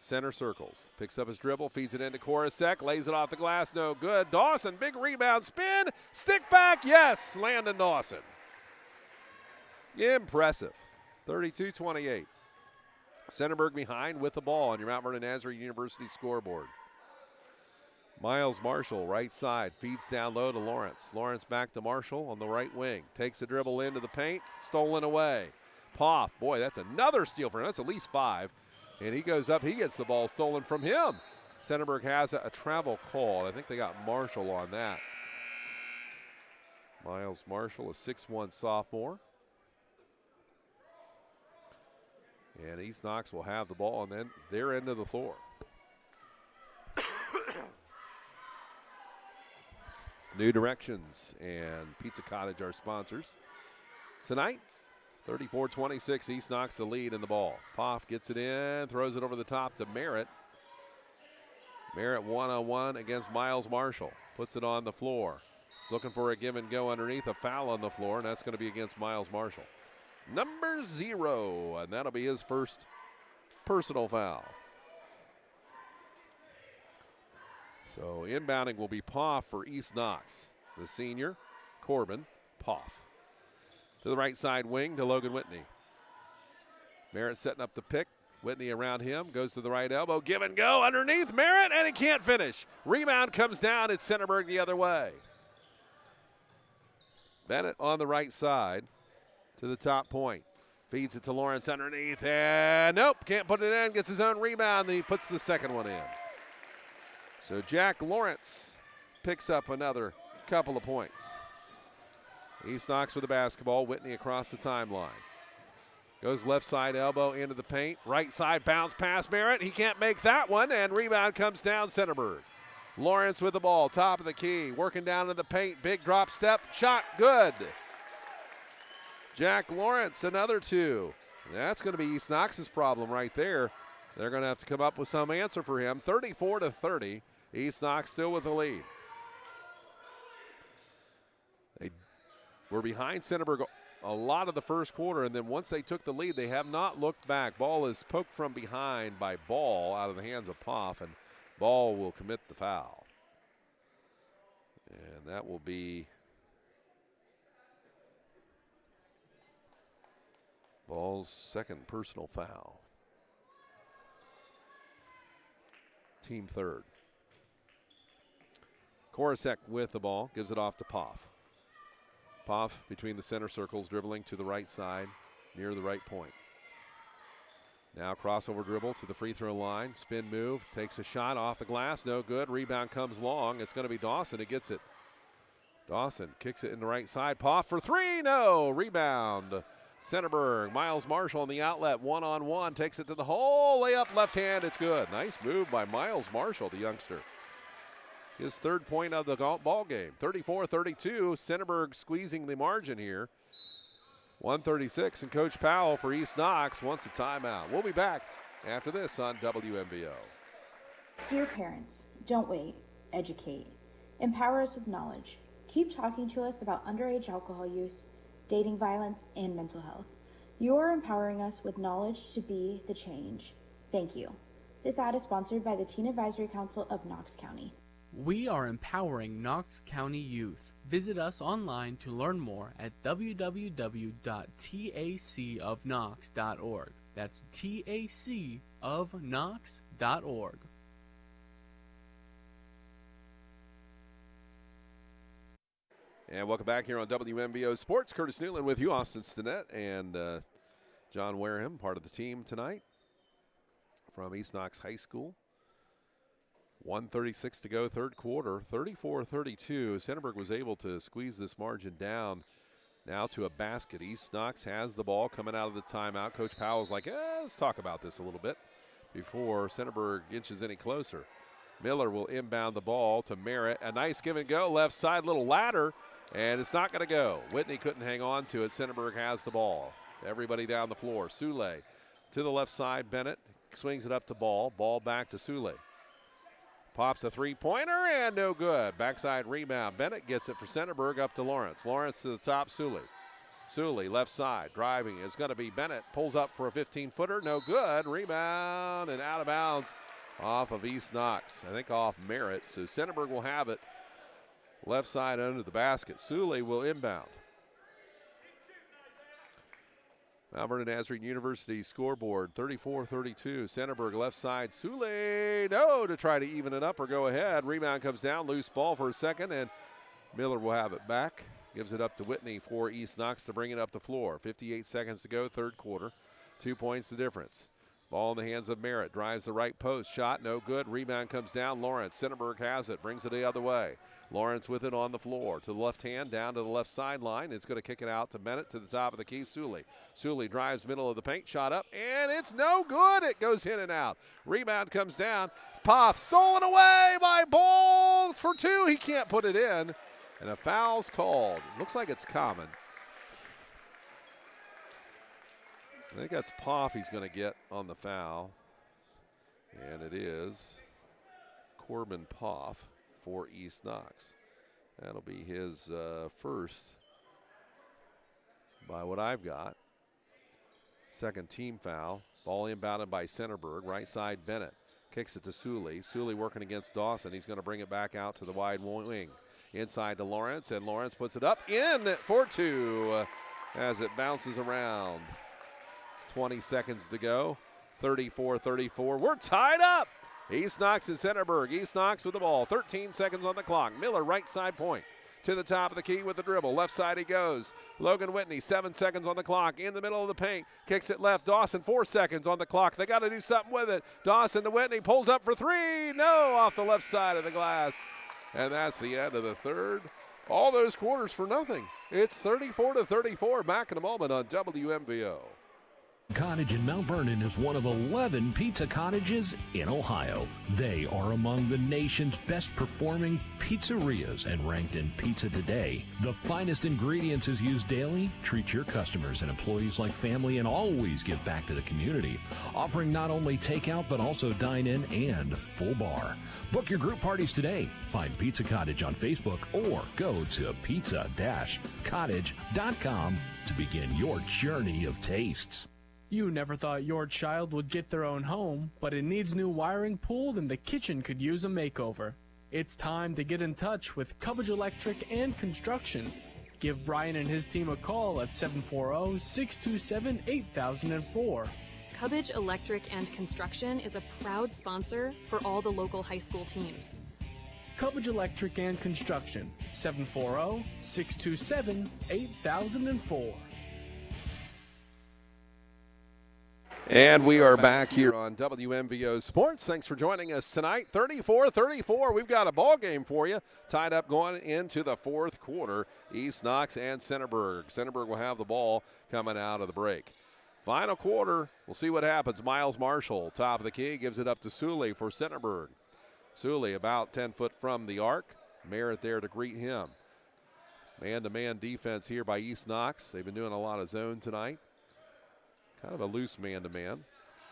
Center circles, picks up his dribble, feeds it into Korosek, lays it off the glass, no good. Dawson, big rebound, spin, stick back, yes, Landon Dawson. Impressive, 32-28. Centerburg behind with the ball on your Mount Vernon Nazarene University scoreboard. Miles Marshall, right side, feeds down low to Lawrence. Lawrence back to Marshall on the right wing. Takes a dribble into the paint, stolen away. Poff, boy, that's another steal for him. That's at least 5. And he goes up, he gets the ball stolen from him. Centerburg has a travel call. I think they got Marshall on that. Miles Marshall, a 6'1" sophomore. And East Knox will have the ball, and then their end of the floor. New Directions and Pizza Cottage are sponsors. Tonight, 34-26, East Knox the lead in the ball. Poff gets it in, throws it over the top to Merritt. Merritt 1-on-1 against Miles Marshall. Puts it on the floor. Looking for a give and go underneath, a foul on the floor, and that's going to be against Miles Marshall. Number 0, and that'll be his first personal foul. So inbounding will be Poff for East Knox. The senior, Corbin, Poff. To the right side wing to Logan Whitney. Merritt setting up the pick. Whitney around him, goes to the right elbow, give and go underneath Merritt, and he can't finish. Rebound comes down, it's Centerburg the other way. Bennett on the right side to the top point. Feeds it to Lawrence underneath, and nope, can't put it in, gets his own rebound, and he puts the second one in. So Jack Lawrence picks up another couple of points. East Knox with the basketball, Whitney across the timeline. Goes left side elbow into the paint. Right side bounce pass Merritt. He can't make that one, and rebound comes down Centerburg. Lawrence with the ball, top of the key, working down in the paint. Big drop step, shot good. Jack Lawrence, another two. That's going to be East Knox's problem right there. They're going to have to come up with some answer for him. 34-30. East Knox still with the lead. They were behind Centerburg a lot of the first quarter, and then once they took the lead, they have not looked back. Ball is poked from behind by Ball out of the hands of Poff, and Ball will commit the foul. And that will be Ball's second personal foul. Team third. Korosek with the ball, gives it off to Poff. Poff between the center circles, dribbling to the right side, near the right point. Now crossover dribble to the free throw line, spin move, takes a shot off the glass, no good. Rebound comes long, it's going to be Dawson who gets it. Dawson kicks it in the right side, Poff for three, no, rebound. Centerburg, Miles Marshall on the outlet, one-on-one, takes it to the hole, layup left hand, it's good. Nice move by Miles Marshall, the youngster. His third point of the ball game. 34-32, Centerburg squeezing the margin here. 136, and Coach Powell for East Knox wants a timeout. We'll be back after this on WMVO. Dear parents, don't wait, educate. Empower us with knowledge. Keep talking to us about underage alcohol use, dating violence, and mental health. You are empowering us with knowledge to be the change. Thank you. This ad is sponsored by the Teen Advisory Council of Knox County. We are empowering Knox County youth. Visit us online to learn more at www.tacofknox.org. That's tacofknox.org. And welcome back here on WMVO Sports. Curtis Newland with you, Austin Stinnett, and John Wareham, part of the team tonight from East Knox High School. 1:36 to go, third quarter, 34-32. Centerburg was able to squeeze this margin down now to a basket. East Knox has the ball coming out of the timeout. Coach Powell's like, let's talk about this a little bit before Centerburg inches any closer. Miller will inbound the ball to Merritt. A nice give and go, left side, little ladder, and it's not going to go. Whitney couldn't hang on to it. Centerburg has the ball. Everybody down the floor. Sule to the left side. Bennett swings it up to Ball. Ball back to Sule. Pops a three-pointer and no good. Backside rebound. Bennett gets it for Centerburg up to Lawrence. Lawrence to the top, Sule. Sule left side, driving is going to be Bennett. Pulls up for a 15-footer, no good. Rebound and out of bounds off of East Knox. I think off Merritt. So Centerburg will have it left side under the basket. Sule will inbound. Mount Vernon Nazarene University scoreboard, 34-32. Centerburg left side. Sule, no, to try to even it up or go ahead. Rebound comes down, loose ball for a second, and Miller will have it back. Gives it up to Whitney for East Knox to bring it up the floor. 58 seconds to go, third quarter. 2 points the difference. Ball in the hands of Merritt. Drives the right post. Shot no good. Rebound comes down. Lawrence. Centerburg has it. Brings it the other way. Lawrence with it on the floor. To the left hand. Down to the left sideline. It's going to kick it out to Bennett to the top of the key. Sule. Sule drives middle of the paint. Shot up. And it's no good. It goes in and out. Rebound comes down. Poff stolen away by Ball for two. He can't put it in. And a foul's called. Looks like it's common. I think that's Poff he's going to get on the foul. And it is Corbin Poff for East Knox. That'll be his first by what I've got. Second team foul. Ball inbounded by Centerburg. Right side Bennett. Kicks it to Sully. Sully working against Dawson. He's going to bring it back out to the wide wing. Inside to Lawrence, and Lawrence puts it up in for two as it bounces around. 20 seconds to go. 34-34. We're tied up. East Knox and Centerburg. East Knox with the ball. 13 seconds on the clock. Miller right side point. To the top of the key with the dribble. Left side he goes. Logan Whitney, 7 seconds on the clock. In the middle of the paint. Kicks it left. Dawson, 4 seconds on the clock. They got to do something with it. Dawson to Whitney. Pulls up for three. No, off the left side of the glass. And that's the end of the third. All those quarters for nothing. It's 34-34. Back in a moment on WMVO. Cottage in Mount Vernon is one of 11 pizza cottages in Ohio. They are among the nation's best performing pizzerias and ranked in Pizza Today. The finest ingredients is used daily. Treat your customers and employees like family and always give back to the community. Offering not only takeout but also dine-in and full bar. Book your group parties today. Find Pizza Cottage on Facebook or go to pizza-cottage.com to begin your journey of tastes. You never thought your child would get their own home, but it needs new wiring pulled and the kitchen could use a makeover. It's time to get in touch with Cubbage Electric and Construction. Give Brian and his team a call at 740-627-8004. Cubbage Electric and Construction is a proud sponsor for all the local high school teams. Cubbage Electric and Construction, 740-627-8004. And we are back here on WMVO Sports. Thanks for joining us tonight. 34-34. We've got a ball game for you. Tied up going into the fourth quarter. East Knox and Centerburg. Centerburg will have the ball coming out of the break. Final quarter. We'll see what happens. Miles Marshall, top of the key, gives it up to Sully for Centerburg. Sully about 10 foot from the arc. Merritt there to greet him. Man-to-man defense here by East Knox. They've been doing a lot of zone tonight. Kind of a loose man-to-man.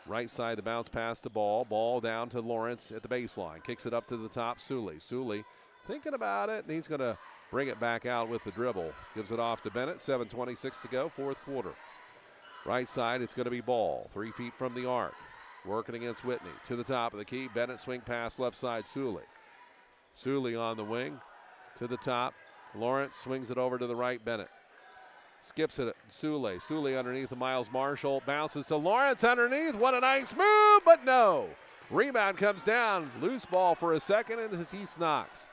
Right side, the bounce pass the ball. Ball down to Lawrence at the baseline. Kicks it up to the top, Sully. Sully thinking about it, and he's going to bring it back out with the dribble. Gives it off to Bennett. 7:26 to go, fourth quarter. Right side, it's going to be Ball. 3 feet from the arc. Working against Whitney. To the top of the key. Bennett swing pass left side, Sully. Sully on the wing. To the top. Lawrence swings it over to the right, Bennett. Skips it, Sully. Sully underneath the Miles Marshall. Bounces to Lawrence underneath. What a nice move, but no. Rebound comes down. Loose ball for a second, and it's East Knox.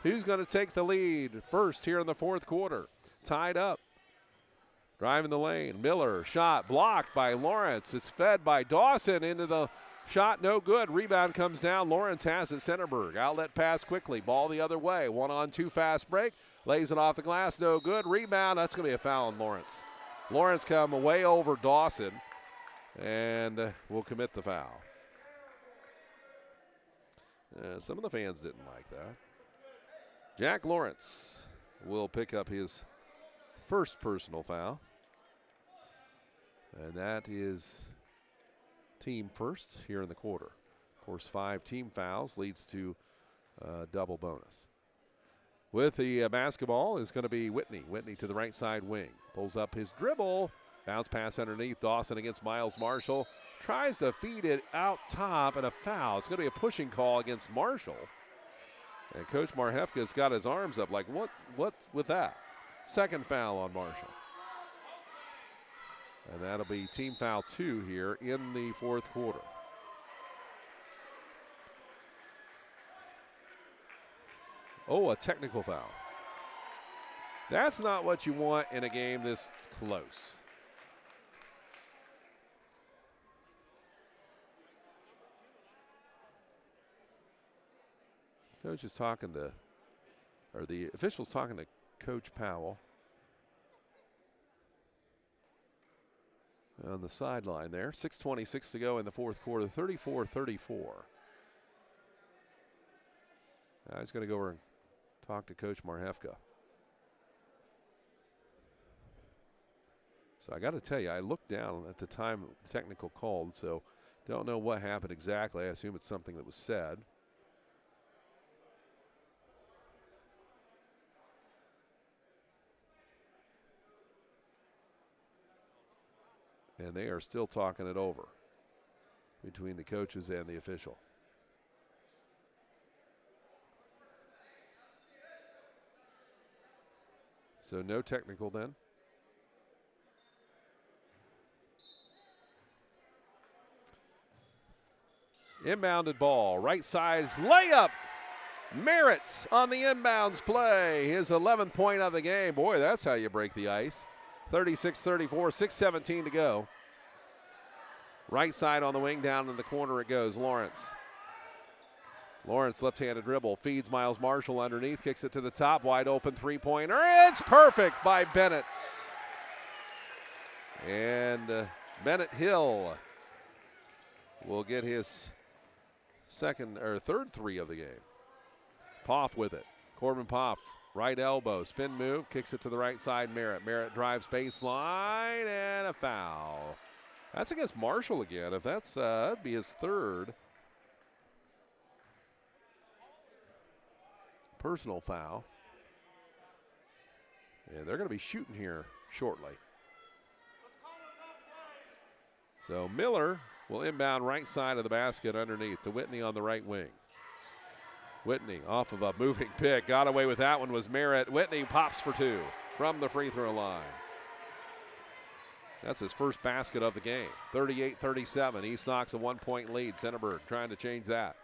Who's going to take the lead first here in the fourth quarter? Tied up. Driving the lane. Miller, shot blocked by Lawrence. It's fed by Dawson into the shot, no good. Rebound comes down. Lawrence has it, Centerburg. Outlet pass quickly. Ball the other way. 1-on-2 fast break. Lays it off the glass, no good. Rebound, that's going to be a foul on Lawrence. Lawrence come way over Dawson and will commit the foul. Some of the fans didn't like that. Jack Lawrence will pick up his first personal foul. And that is team first here in the quarter. Of course, 5 team fouls leads to double bonus. With the basketball is going to be Whitney. Whitney to the right side wing. Pulls up his dribble. Bounce pass underneath. Dawson against Miles Marshall. Tries to feed it out top and a foul. It's going to be a pushing call against Marshall. And Coach Marhefka's got his arms up like, what with that? Second foul on Marshall. And that'll be team foul 2 here in the fourth quarter. Oh, a technical foul. That's not what you want in a game this close. Coach is talking to, or the official's talking to Coach Powell on the sideline there. 6:26 to go in the fourth quarter, 34-34. Now he's going to go over and talk to Coach Marhefka. So I got to tell you, I looked down at the time the technical called, so don't know what happened exactly. I assume it's something that was said. And they are still talking it over between the coaches and the official. So no technical then. Inbounded ball, right side layup. Merritt on the inbounds play. His 11th point of the game. Boy, that's how you break the ice. 36-34, 6:17 to go. Right side on the wing, down in the corner it goes. Lawrence. Lawrence, left-handed dribble, feeds Miles Marshall underneath, kicks it to the top, wide open three-pointer. It's perfect by Bennett. And Bennett Hill will get his third three of the game. Poff with it. Corbin Poff, right elbow, spin move, kicks it to the right side. Merritt. Merritt drives baseline and a foul. That's against Marshall again. If that's that'd be his third personal foul. And they're going to be shooting here shortly. So Miller will inbound right side of the basket underneath to Whitney on the right wing. Whitney off of a moving pick. Got away with that one was Merritt. Whitney pops for two from the free throw line. That's his first basket of the game. 38-37. East Knox a 1-point lead. Centerburg trying to change that.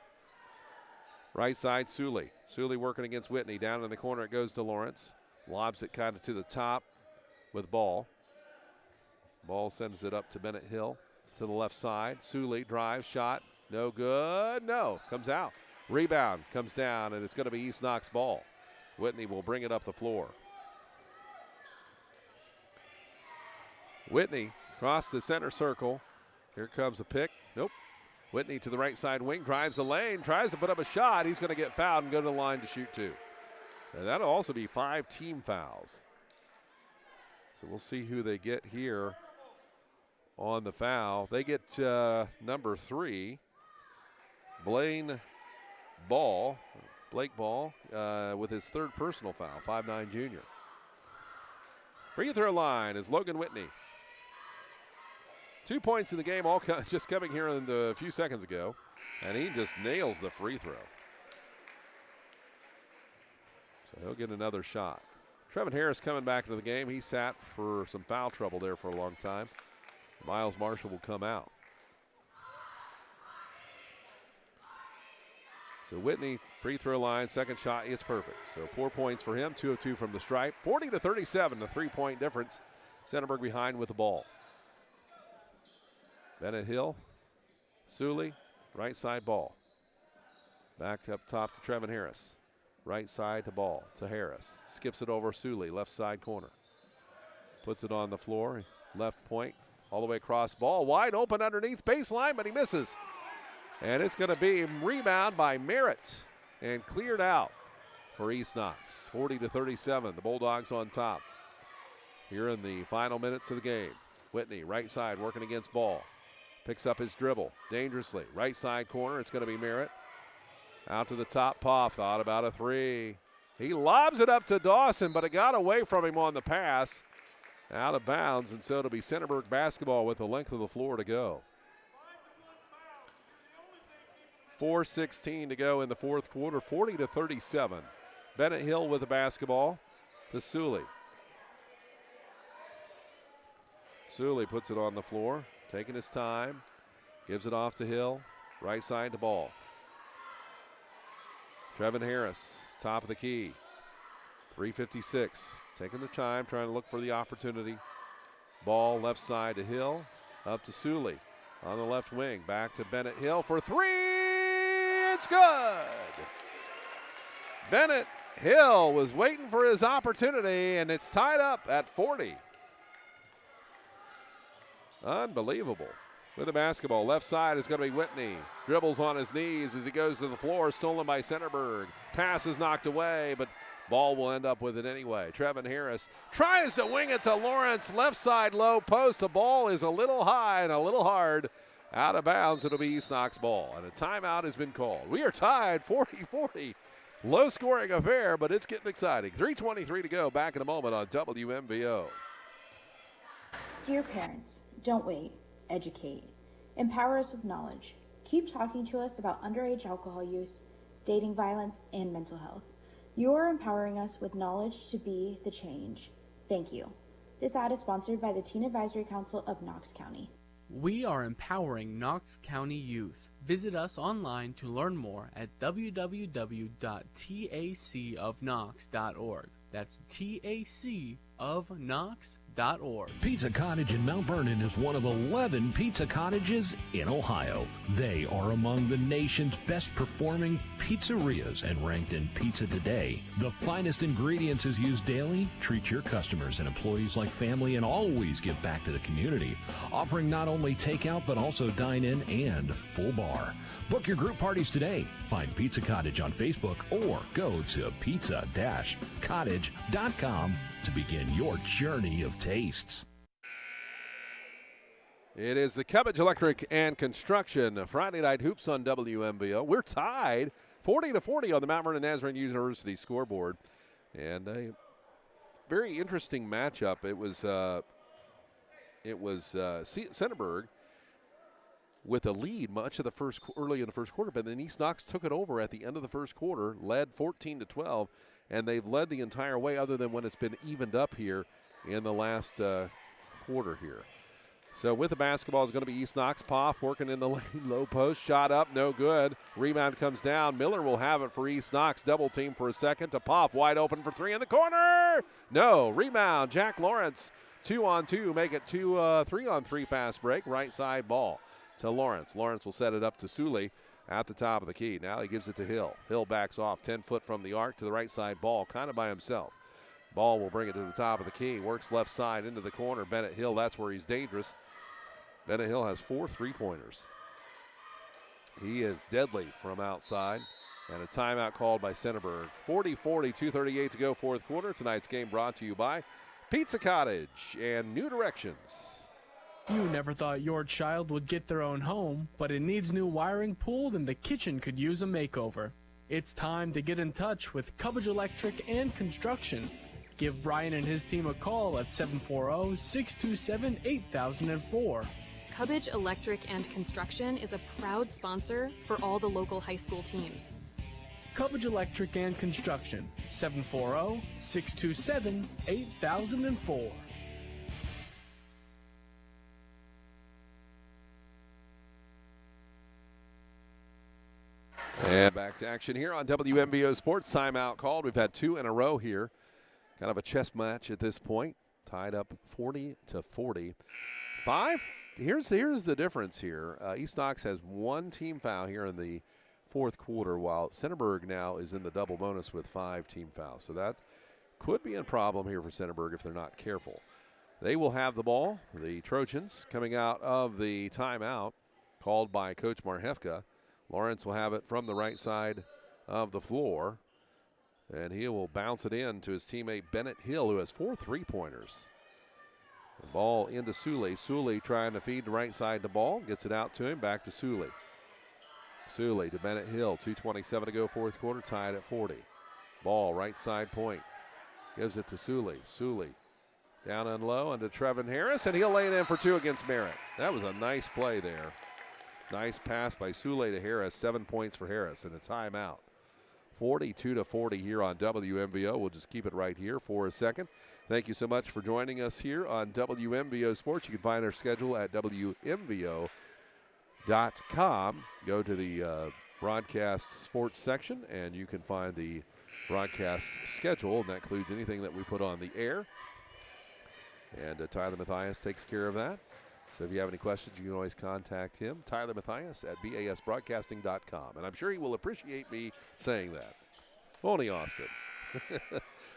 Right side, Suley. Suley working against Whitney. Down in the corner it goes to Lawrence. Lobs it kind of to the top with Ball. Ball sends it up to Bennett Hill to the left side. Suley drives, shot. No good. No. Comes out. Rebound comes down, and it's going to be East Knox ball. Whitney will bring it up the floor. Whitney across the center circle. Here comes a pick. Nope. Whitney to the right side wing, drives the lane, tries to put up a shot. He's going to get fouled and go to the line to shoot two. And that'll also be 5 team fouls. So we'll see who they get here on the foul. They get number 3, Blake Ball, with his third personal foul, 5'9" junior. Free throw line is Logan Whitney. 2 points in the game, all just coming here in a few seconds ago, and he just nails the free throw. So he'll get another shot. Trevin Harris coming back into the game. He sat for some foul trouble there for a long time. Miles Marshall will come out. So Whitney, free throw line, second shot is perfect. So 4 points for him, 2 of 2 from the stripe. 40-37, the 3-point difference. Centerburg behind with the ball. Bennett Hill, Suley, right side Ball. Back up top to Trevin Harris. Right side to Ball, to Harris. Skips it over Suley, left side corner. Puts it on the floor, left point, all the way across. Ball wide open underneath baseline, but he misses. And it's going to be rebound by Merritt and cleared out for East Knox. 40-37, the Bulldogs on top. Here in the final minutes of the game. Whitney, right side, working against Ball. Picks up his dribble dangerously. Right side corner, it's going to be Merritt. Out to the top, Poff thought about a three. He lobs it up to Dawson, but it got away from him on the pass. Out of bounds, and so it'll be Centerburg basketball with the length of the floor to go. 4:16 to go in the fourth quarter, 40-37. Bennett Hill with the basketball to Suley. Suley puts it on the floor, taking his time, gives it off to Hill, right side to Ball. Trevin Harris, top of the key. 3:56, taking the time, trying to look for the opportunity. Ball left side to Hill, up to Suley on the left wing, back to Bennett Hill for three. It's good. Bennett Hill was waiting for his opportunity, and it's tied up at 40. Unbelievable. With the basketball, left side is going to be Whitney. Dribbles on his knees as he goes to the floor, stolen by Centerburg. Pass is knocked away, but Ball will end up with it anyway. Trevin Harris tries to wing it to Lawrence. Left side low post. The ball is a little high and a little hard. Out of bounds, it'll be East Knox ball. And a timeout has been called. We are tied 40-40. Low scoring affair, but it's getting exciting. 3:23 to go. Back in a moment on WMVO. Dear parents, don't wait. Educate. Empower us with knowledge. Keep talking to us about underage alcohol use, dating violence, and mental health. You are empowering us with knowledge to be the change. Thank you. This ad is sponsored by the Teen Advisory Council of Knox County. We are empowering Knox County youth. Visit us online to learn more at www.tacofknox.org. That's tacofknox.org. Pizza Cottage in Mount Vernon is one of 11 pizza cottages in Ohio. They are among the nation's best performing pizzerias and ranked in Pizza Today. The finest ingredients is used daily. Treat your customers and employees like family and always give back to the community. Offering not only takeout but also dine-in and full bar. Book your group parties today. Find Pizza Cottage on Facebook or go to pizza-cottage.com to begin your journey of tastes. It is the Cubbage Electric and Construction Friday Night Hoops on WMVO. We're tied 40-40 on the Mount Vernon Nazarene University scoreboard. And a very interesting matchup. It was Centerburg with a lead much of the early in the first quarter, but then East Knox took it over at the end of the first quarter, led 14-12, and they've led the entire way other than when it's been evened up here in the last quarter here. So with the basketball is going to be East Knox. Poff working in the lane, low post, shot up, no good. Rebound comes down. Miller will have it for East Knox. Double team for a second to Poff, wide open for three in the corner. No, rebound. Jack Lawrence, 2-on-2, make it 3-on-3 fast break. Right side ball to Lawrence. Lawrence will set it up to Suley at the top of the key. Now he gives it to Hill. Hill backs off 10 foot from the arc to the right side ball, kind of by himself. Ball will bring it to the top of the key. Works left side into the corner. Bennett Hill, that's where he's dangerous. Bennett Hill has 4 3-pointers. He is deadly from outside. And a timeout called by Centerburg. 40-40, 2:38 to go, fourth quarter. Tonight's game brought to you by Pizza Cottage and New Directions. You never thought your child would get their own home, but it needs new wiring pulled and the kitchen could use a makeover. It's time to get in touch with Cubbage Electric and Construction. Give Brian and his team a call at 740-627-8004. Cubbage Electric and Construction is a proud sponsor for all the local high school teams. Cubbage Electric and Construction, 740-627-8004. And back to action here on WMVO Sports. Timeout called. We've had 2 in a row here. Kind of a chess match at this point. Tied up 40-40. Here's the difference here. East Knox has 1 team foul here in the fourth quarter, while Centerburg now is in the double bonus with 5 team fouls. So that could be a problem here for Centerburg if they're not careful. They will have the ball. The Trojans coming out of the timeout called by Coach Marhefka. Lawrence will have it from the right side of the floor, and he will bounce it in to his teammate Bennett Hill, who has 4 3-pointers. The ball into Suley. Suley trying to feed the right side the ball. Gets it out to him. Back to Suley. Suley to Bennett Hill. 2:27 to go, fourth quarter. Tied at 40. Ball right side point. Gives it to Suley. Suley down and low into Trevin Harris, and he'll lay it in for 2 against Merritt. That was a nice play there. Nice pass by Suley to Harris. 7 points for Harris and a timeout. 42-40 here on WMVO. We'll just keep it right here for a second. Thank you so much for joining us here on WMVO Sports. You can find our schedule at WMVO.com. Go to the broadcast sports section, and you can find the broadcast schedule, and that includes anything that we put on the air. And Tyler Mathias takes care of that. So if you have any questions, you can always contact him, Tyler Mathias at basbroadcasting.com. And I'm sure he will appreciate me saying that. Won't he, Austin?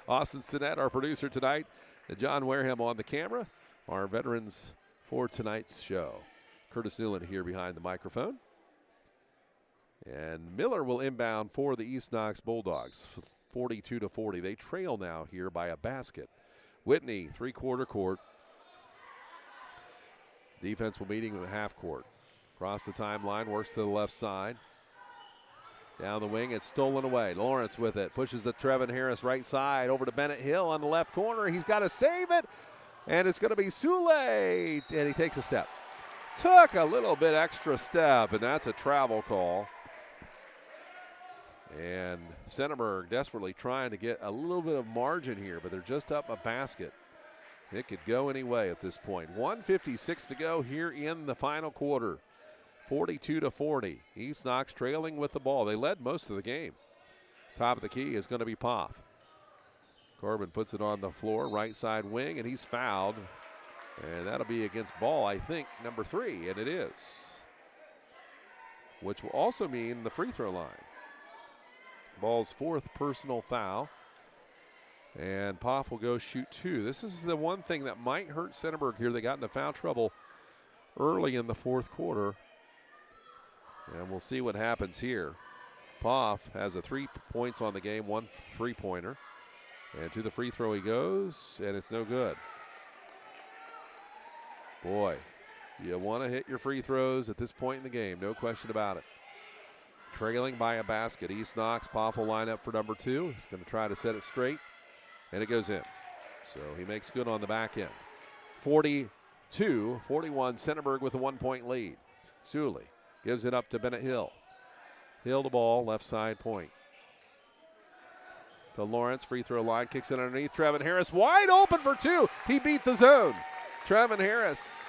Austin Sinnett, our producer tonight, and John Wareham on the camera, our veterans for tonight's show. Curtis Newland here behind the microphone. And Miller will inbound for the East Knox Bulldogs, 42-40. They trail now here by a basket. Whitney, three-quarter court. Defense will meeting in the half court. Across the timeline, works to the left side. Down the wing, it's stolen away. Lawrence with it, pushes the Trevin Harris right side over to Bennett Hill on the left corner. He's got to save it, and it's going to be Suley, and he takes a step. Took a little bit extra step, and that's a travel call. And Centerburg desperately trying to get a little bit of margin here, but they're just up a basket. It could go any way at this point. 1:56 to go here in the final quarter. 42-40. East Knox trailing with the ball. They led most of the game. Top of the key is going to be Poff. Corbin puts it on the floor, right side wing, and he's fouled. And that'll be against ball, I think, number 3, and it is. Which will also mean the free throw line. Ball's 4th personal foul. And Poff will go shoot 2. This is the one thing that might hurt Centerburg here. They got into foul trouble early in the 4th quarter. And we'll see what happens here. Poff has 3 points on the game, 1 3-pointer. And to the free throw he goes, and it's no good. Boy, you want to hit your free throws at this point in the game, no question about it. Trailing by a basket. East Knox, Poff will line up for number 2. He's going to try to set it straight, and it goes in. So he makes good on the back end. 42-41, Centerburg with a 1-point lead. Suley gives it up to Bennett Hill. Hill the ball, left side point. To Lawrence, free throw line, kicks it underneath. Trevin Harris wide open for 2. He beat the zone. Trevin Harris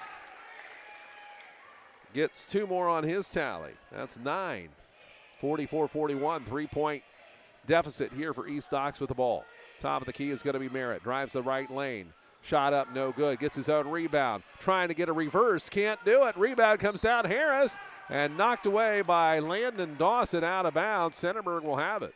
gets 2 more on his tally. That's 9. 44-41, 3-point deficit here for East Knox with the ball. Top of the key is going to be Merritt. Drives the right lane. Shot up, no good. Gets his own rebound. Trying to get a reverse. Can't do it. Rebound comes down. Harris. And knocked away by Landon Dawson out of bounds. Centerburg will have it.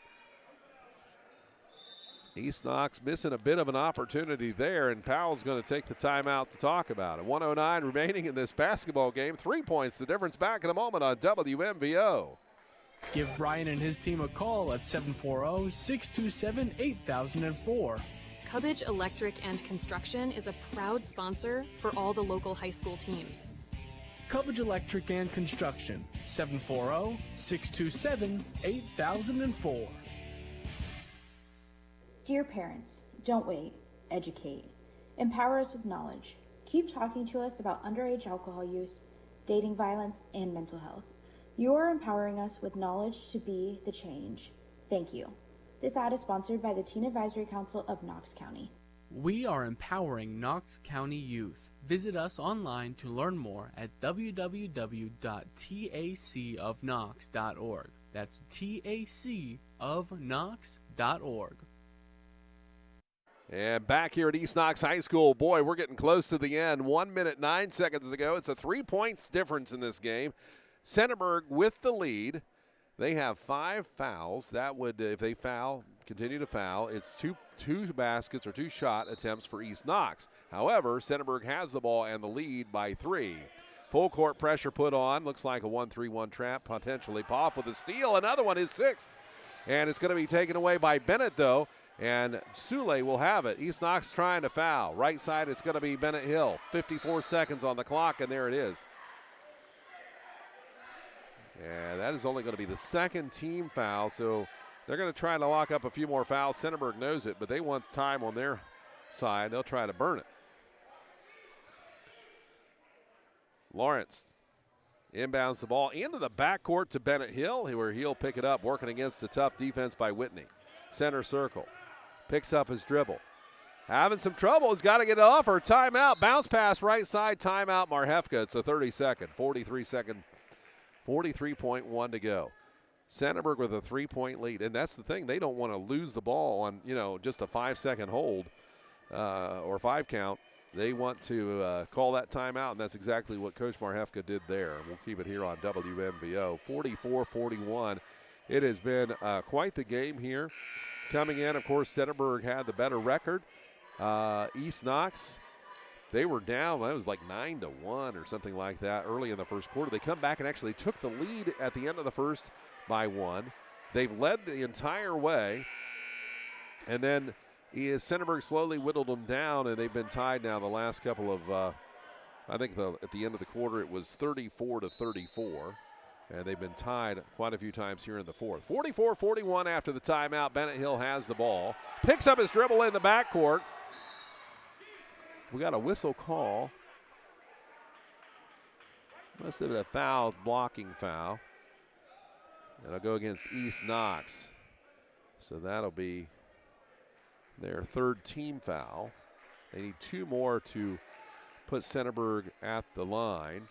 East Knox missing a bit of an opportunity there, and Powell's going to take the timeout to talk about it. 1:09 remaining in this basketball game. 3 points the difference. Back in a moment on WMVO. Give Brian and his team a call at 740-627-8004. Cubbage Electric and Construction is a proud sponsor for all the local high school teams. Cubbage Electric and Construction, 740-627-8004. Dear parents, don't wait. Educate. Empower us with knowledge. Keep talking to us about underage alcohol use, dating violence, and mental health. You are empowering us with knowledge to be the change. Thank you. This ad is sponsored by the Teen Advisory Council of Knox County. We are empowering Knox County youth. Visit us online to learn more at www.tacofknox.org. That's tacofknox.org. And back here at East Knox High School, boy, we're getting close to the end. 1 minute, 9 seconds to go. It's a 3 points difference in this game. Centerburg with the lead. They have 5 fouls. That would, if they foul, continue to foul, it's two baskets or 2 shot attempts for East Knox. However, Centerburg has the ball and the lead by 3. Full court pressure put on. Looks like a 1-3-1 trap, potentially. Poff with a steal. Another one, his 6th. And it's going to be taken away by Bennett, though. And Sule will have it. East Knox trying to foul. Right side, it's going to be Bennett Hill. 54 seconds on the clock, and there it is. And that is only going to be the 2nd team foul, so they're going to try to lock up a few more fouls. Centerburg knows it, but they want time on their side. They'll try to burn it. Lawrence inbounds the ball into the backcourt to Bennett Hill, where he'll pick it up, working against the tough defense by Whitney. Center circle. Picks up his dribble. Having some trouble. He's got to get it off or timeout. Bounce pass right side. Timeout Marhefka. It's a 30-second, 43-second, 43.1 to go. Centerburg with a 3-point lead. And that's the thing. They don't want to lose the ball on, just a 5-second hold or 5 count. They want to call that timeout, and that's exactly what Coach Marhefka did there. We'll keep it here on WMVO. 44-41. It has been quite the game here. Coming in, of course, Centerburg had the better record. East Knox, they were down. That was like 9-1 or something like that early in the first quarter. They come back and actually took the lead at the end of the first by 1. They've led the entire way. And then Centerburg slowly whittled them down, and they've been tied now the last couple of, I think at the end of the quarter it was 34-34. And they've been tied quite a few times here in the 4th. 44-41 after the timeout. Bennett Hill has the ball. Picks up his dribble in the backcourt. We got a whistle call. Must have been a foul, blocking foul. And it'll go against East Knox. So that'll be their 3rd team foul. They need 2 more to put Centerburg at the line.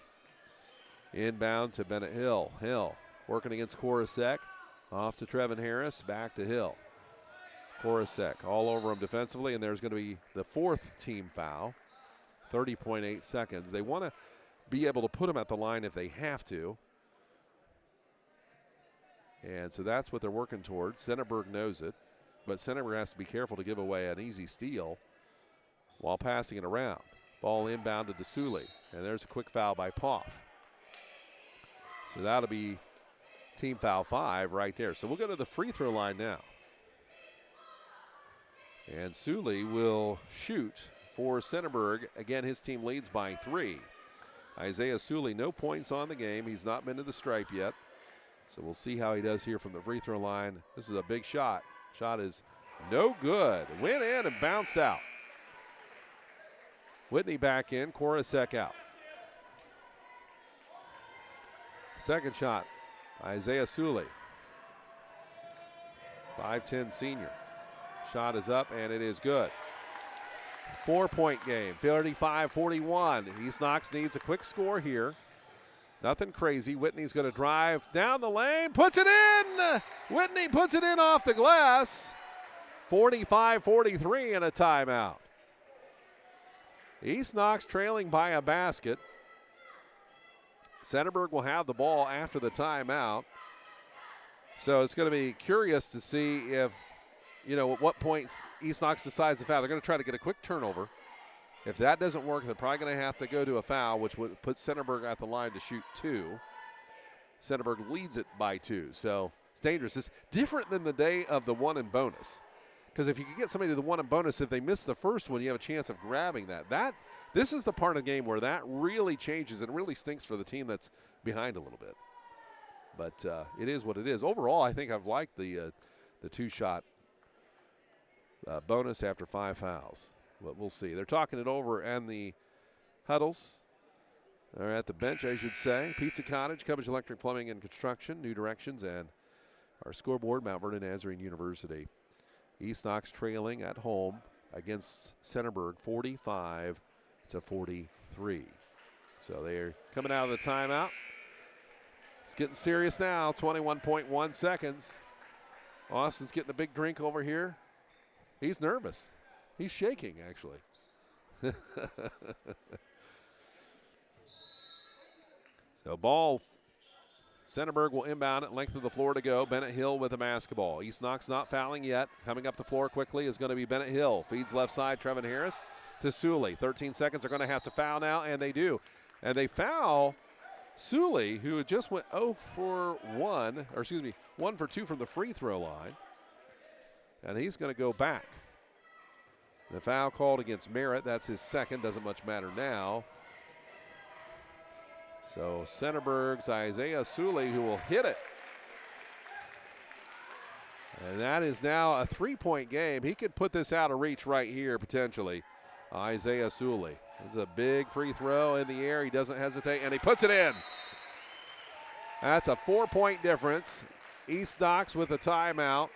Inbound to Bennett Hill. Hill working against Korosek. Off to Trevin Harris. Back to Hill. Korosek all over him defensively, and there's going to be the 4th team foul. 30.8 seconds. They want to be able to put him at the line if they have to. And so that's what they're working towards. Centerburg knows it, but Centerburg has to be careful to give away an easy steal while passing it around. Ball inbounded to Sully, and there's a quick foul by Poff. So that'll be team foul 5 right there. So we'll go to the free throw line now. And Sully will shoot for Centerburg. Again, his team leads by 3. Isaiah Sully, no points on the game. He's not been to the stripe yet. So we'll see how he does here from the free throw line. This is a big shot. Shot is no good. Went in and bounced out. Whitney back in, Korosek out. Second shot, Isaiah Sully. 5'10 senior. Shot is up, and it is good. 4-point game, 35-41. East Knox needs a quick score here. Nothing crazy. Whitney's going to drive down the lane, puts it in. Whitney puts it in off the glass. 45-43 and a timeout. East Knox trailing by a basket. Centerburg will have the ball after the timeout. So it's going to be curious to see if, at what points East Knox decides to foul. They're going to try to get a quick turnover. If that doesn't work, they're probably going to have to go to a foul, which would put Centerburg at the line to shoot 2. Centerburg leads it by 2, so it's dangerous. It's different than the day of the 1 and bonus, because if you can get somebody to the 1 and bonus, if they miss the first one, you have a chance of grabbing that. This is the part of the game where that really changes and really stinks for the team that's behind a little bit. But it is what it is. Overall, I think I've liked the 2-shot bonus after 5 fouls. But we'll see. They're talking it over and the huddles. They're at the bench, I should say. Pizza Cottage, Cubbage Electric Plumbing and Construction, New Directions, and our scoreboard, Mount Vernon Nazarene University. East Knox trailing at home against Centerburg, 45-43. So they're coming out of the timeout. It's getting serious now, 21.1 seconds. Austin's getting a big drink over here. He's nervous. He's shaking, actually. So ball, Centerburg will inbound it, length of the floor to go. Bennett Hill with the basketball. East Knox not fouling yet. Coming up the floor quickly is going to be Bennett Hill. Feeds left side, Trevin Harris to Sully. 13 seconds, are going to have to foul now, and they do. And they foul Sully, who just went 1 for 2 from the free throw line. And he's going to go back. The foul called against Merritt. That's his second. Doesn't much matter now. So Centerburg's Isaiah Sully, who will hit it. And that is now a 3-point game. He could put this out of reach right here, potentially. Isaiah Sully. This is a big free throw in the air. He doesn't hesitate, and he puts it in. That's a 4-point difference. East Knox with a timeout.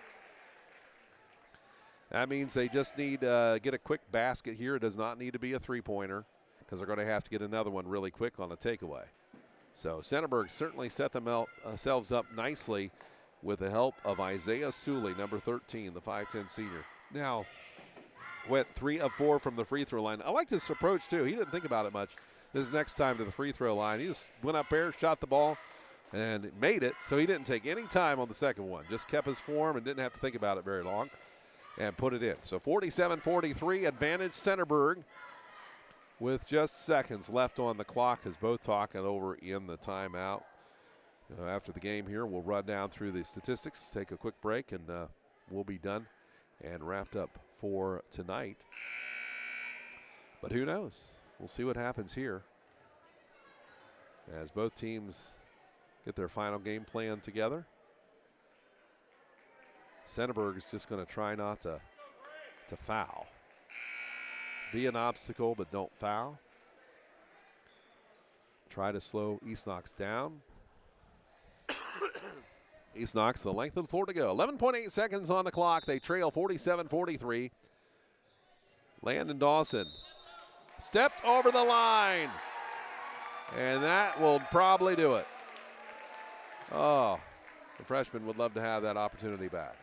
That means they just need to get a quick basket here. It does not need to be a 3-pointer, because they're going to have to get another one really quick on a takeaway. So Centerburg certainly set themselves up nicely with the help of Isaiah Sully, number 13, the 5'10 senior. Now went 3 of 4 from the free throw line. I like this approach too. He didn't think about it much. This next time to the free throw line, he just went up there, shot the ball, and made it. So he didn't take any time on the second one. Just kept his form and didn't have to think about it very long. And put it in. So 47-43, advantage Centerburg with just seconds left on the clock, as both talking over in the timeout. After the game here, we'll run down through the statistics, take a quick break, and we'll be done and wrapped up for tonight. But who knows? We'll see what happens here as both teams get their final game plan together. Centerburg is just going to try not to foul. Be an obstacle, but don't foul. Try to slow East Knox down. East Knox, the length of the floor to go. 11.8 seconds on the clock. They trail 47-43. Landon Dawson stepped over the line, and that will probably do it. Oh, the freshman would love to have that opportunity back.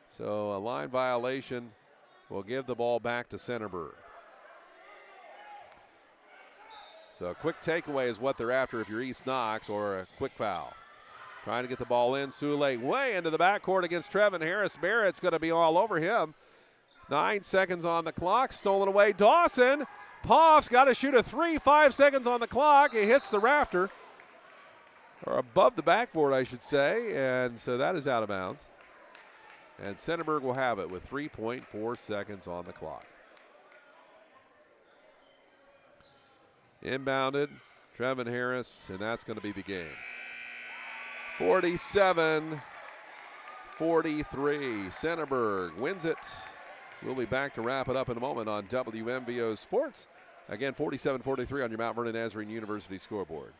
So a line violation will give the ball back to Centerburg. So a quick takeaway is what they're after if you're East Knox, or a quick foul. Trying to get the ball in. Sule way into the backcourt against Trevin Harris. Barrett's going to be all over him. 9 seconds on the clock. Stolen away. Dawson. Poff's got to shoot a 3. 5 seconds on the clock. He hits the rafter. Or above the backboard, I should say. And so that is out of bounds. And Centerburg will have it with 3.4 seconds on the clock. Inbounded. Trevin Harris. And that's going to be the game. 47-43. Centerburg wins it. We'll be back to wrap it up in a moment on WMVO Sports. Again, 47-43 on your Mount Vernon Nazarene University scoreboard.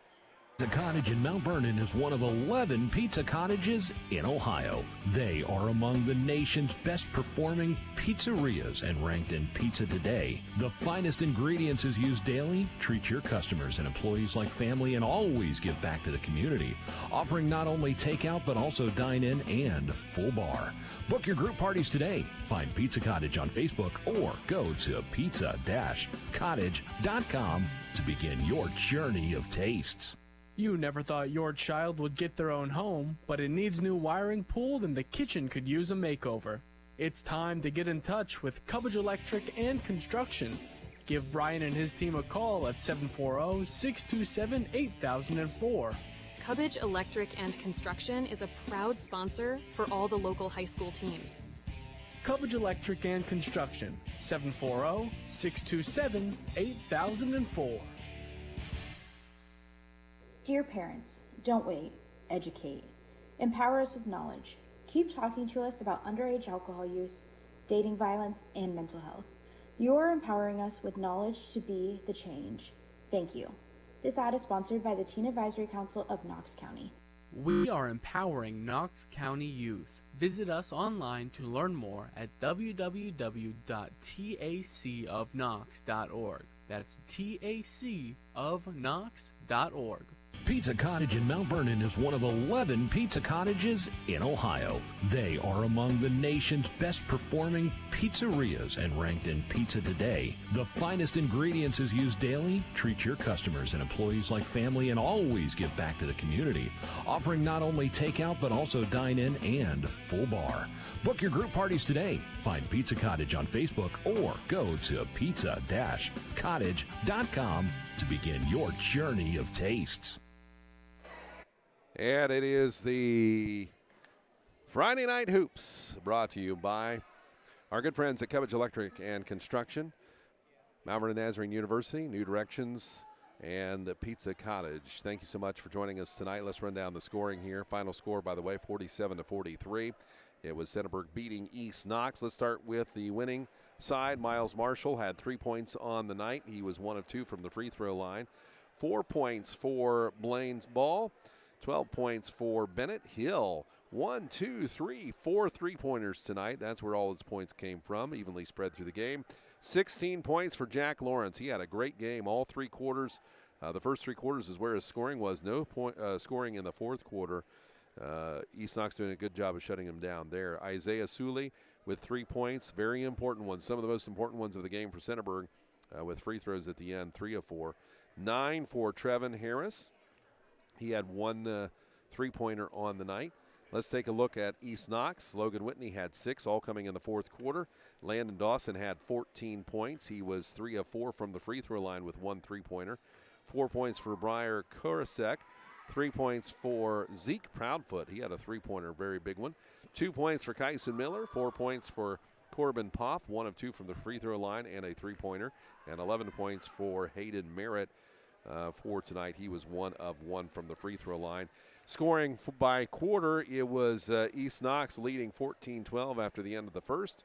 The Cottage in Mount Vernon is one of 11 pizza cottages in Ohio. They are among the nation's best performing pizzerias and ranked in Pizza Today. The finest ingredients is used daily. Treat your customers and employees like family and always give back to the community. Offering not only takeout but also dine-in and full bar. Book your group parties today. Find Pizza Cottage on Facebook or go to pizza-cottage.com to begin your journey of tastes. You never thought your child would get their own home, but it needs new wiring pulled and the kitchen could use a makeover. It's time to get in touch with Cubbage Electric and Construction. Give Brian and his team a call at 740-627-8004. Cubbage Electric and Construction is a proud sponsor for all the local high school teams. Cubbage Electric and Construction, 740-627-8004. Dear parents, don't wait. Educate. Empower us with knowledge. Keep talking to us about underage alcohol use, dating violence, and mental health. You are empowering us with knowledge to be the change. Thank you. This ad is sponsored by the Teen Advisory Council of Knox County. We are empowering Knox County youth. Visit us online to learn more at www.tacofknox.org. That's tacofknox.org. Pizza Cottage in Mount Vernon is one of 11 pizza cottages in Ohio. They are among the nation's best performing pizzerias and ranked in Pizza Today. The finest ingredients is used daily. Treat your customers and employees like family and always give back to the community. Offering not only takeout but also dine-in and full bar. Book your group parties today. Find Pizza Cottage on Facebook or go to pizza-cottage.com to begin your journey of tastes. And it is the Friday Night Hoops, brought to you by our good friends at Cubbage Electric and Construction, Mount Vernon Nazarene University, New Directions, and Pizza Cottage. Thank you so much for joining us tonight. Let's run down the scoring here. Final score, by the way, 47-43. It was Centerburg beating East Knox. Let's start with the winning side. Miles Marshall had 3 points on the night. He was 1 of 2 from the free throw line. 4 points for Blaine's Ball. 12 points for Bennett Hill. 1, 2, 3, 4 3-pointers tonight. That's where all his points came from, evenly spread through the game. 16 points for Jack Lawrence. He had a great game all 3 quarters. The first 3 quarters is where his scoring was. No point scoring in the fourth quarter. East Knox doing a good job of shutting him down there. Isaiah Suley with 3 points. Very important ones. Some of the most important ones of the game for Centerburg with free throws at the end. 3 of 4. 9 for Trevin Harris. He had 1 3-pointer on the night. Let's take a look at East Knox. Logan Whitney had 6, all coming in the fourth quarter. Landon Dawson had 14 points. He was 3 of 4 from the free throw line with 1 3-pointer. 4 points for Briar Kurasek. 3 points for Zeke Proudfoot. He had a 3-pointer, very big one. 2 points for Kyson Miller. 4 points for Corbin Poff. 1 of 2 from the free throw line and a 3-pointer. And 11 points for Hayden Merritt. For tonight, he was 1 of 1 from the free throw line. Scoring by quarter, it was East Knox leading 14-12 after the end of the first.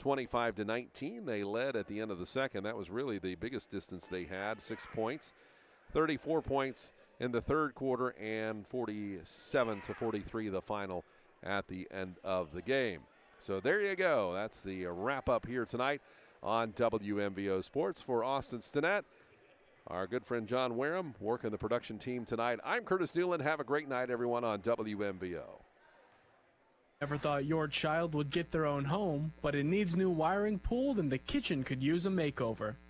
25-19, they led at the end of the second. That was really the biggest distance they had, 6 points. 34 points in the third quarter and 47-43 the final at the end of the game. So there you go. That's the wrap-up here tonight on WMVO Sports. For Austin Stinnett, our good friend John Wareham working the production team tonight. I'm Curtis Newland. Have a great night, everyone, on WMVO. Never thought your child would get their own home, but it needs new wiring pulled and the kitchen could use a makeover.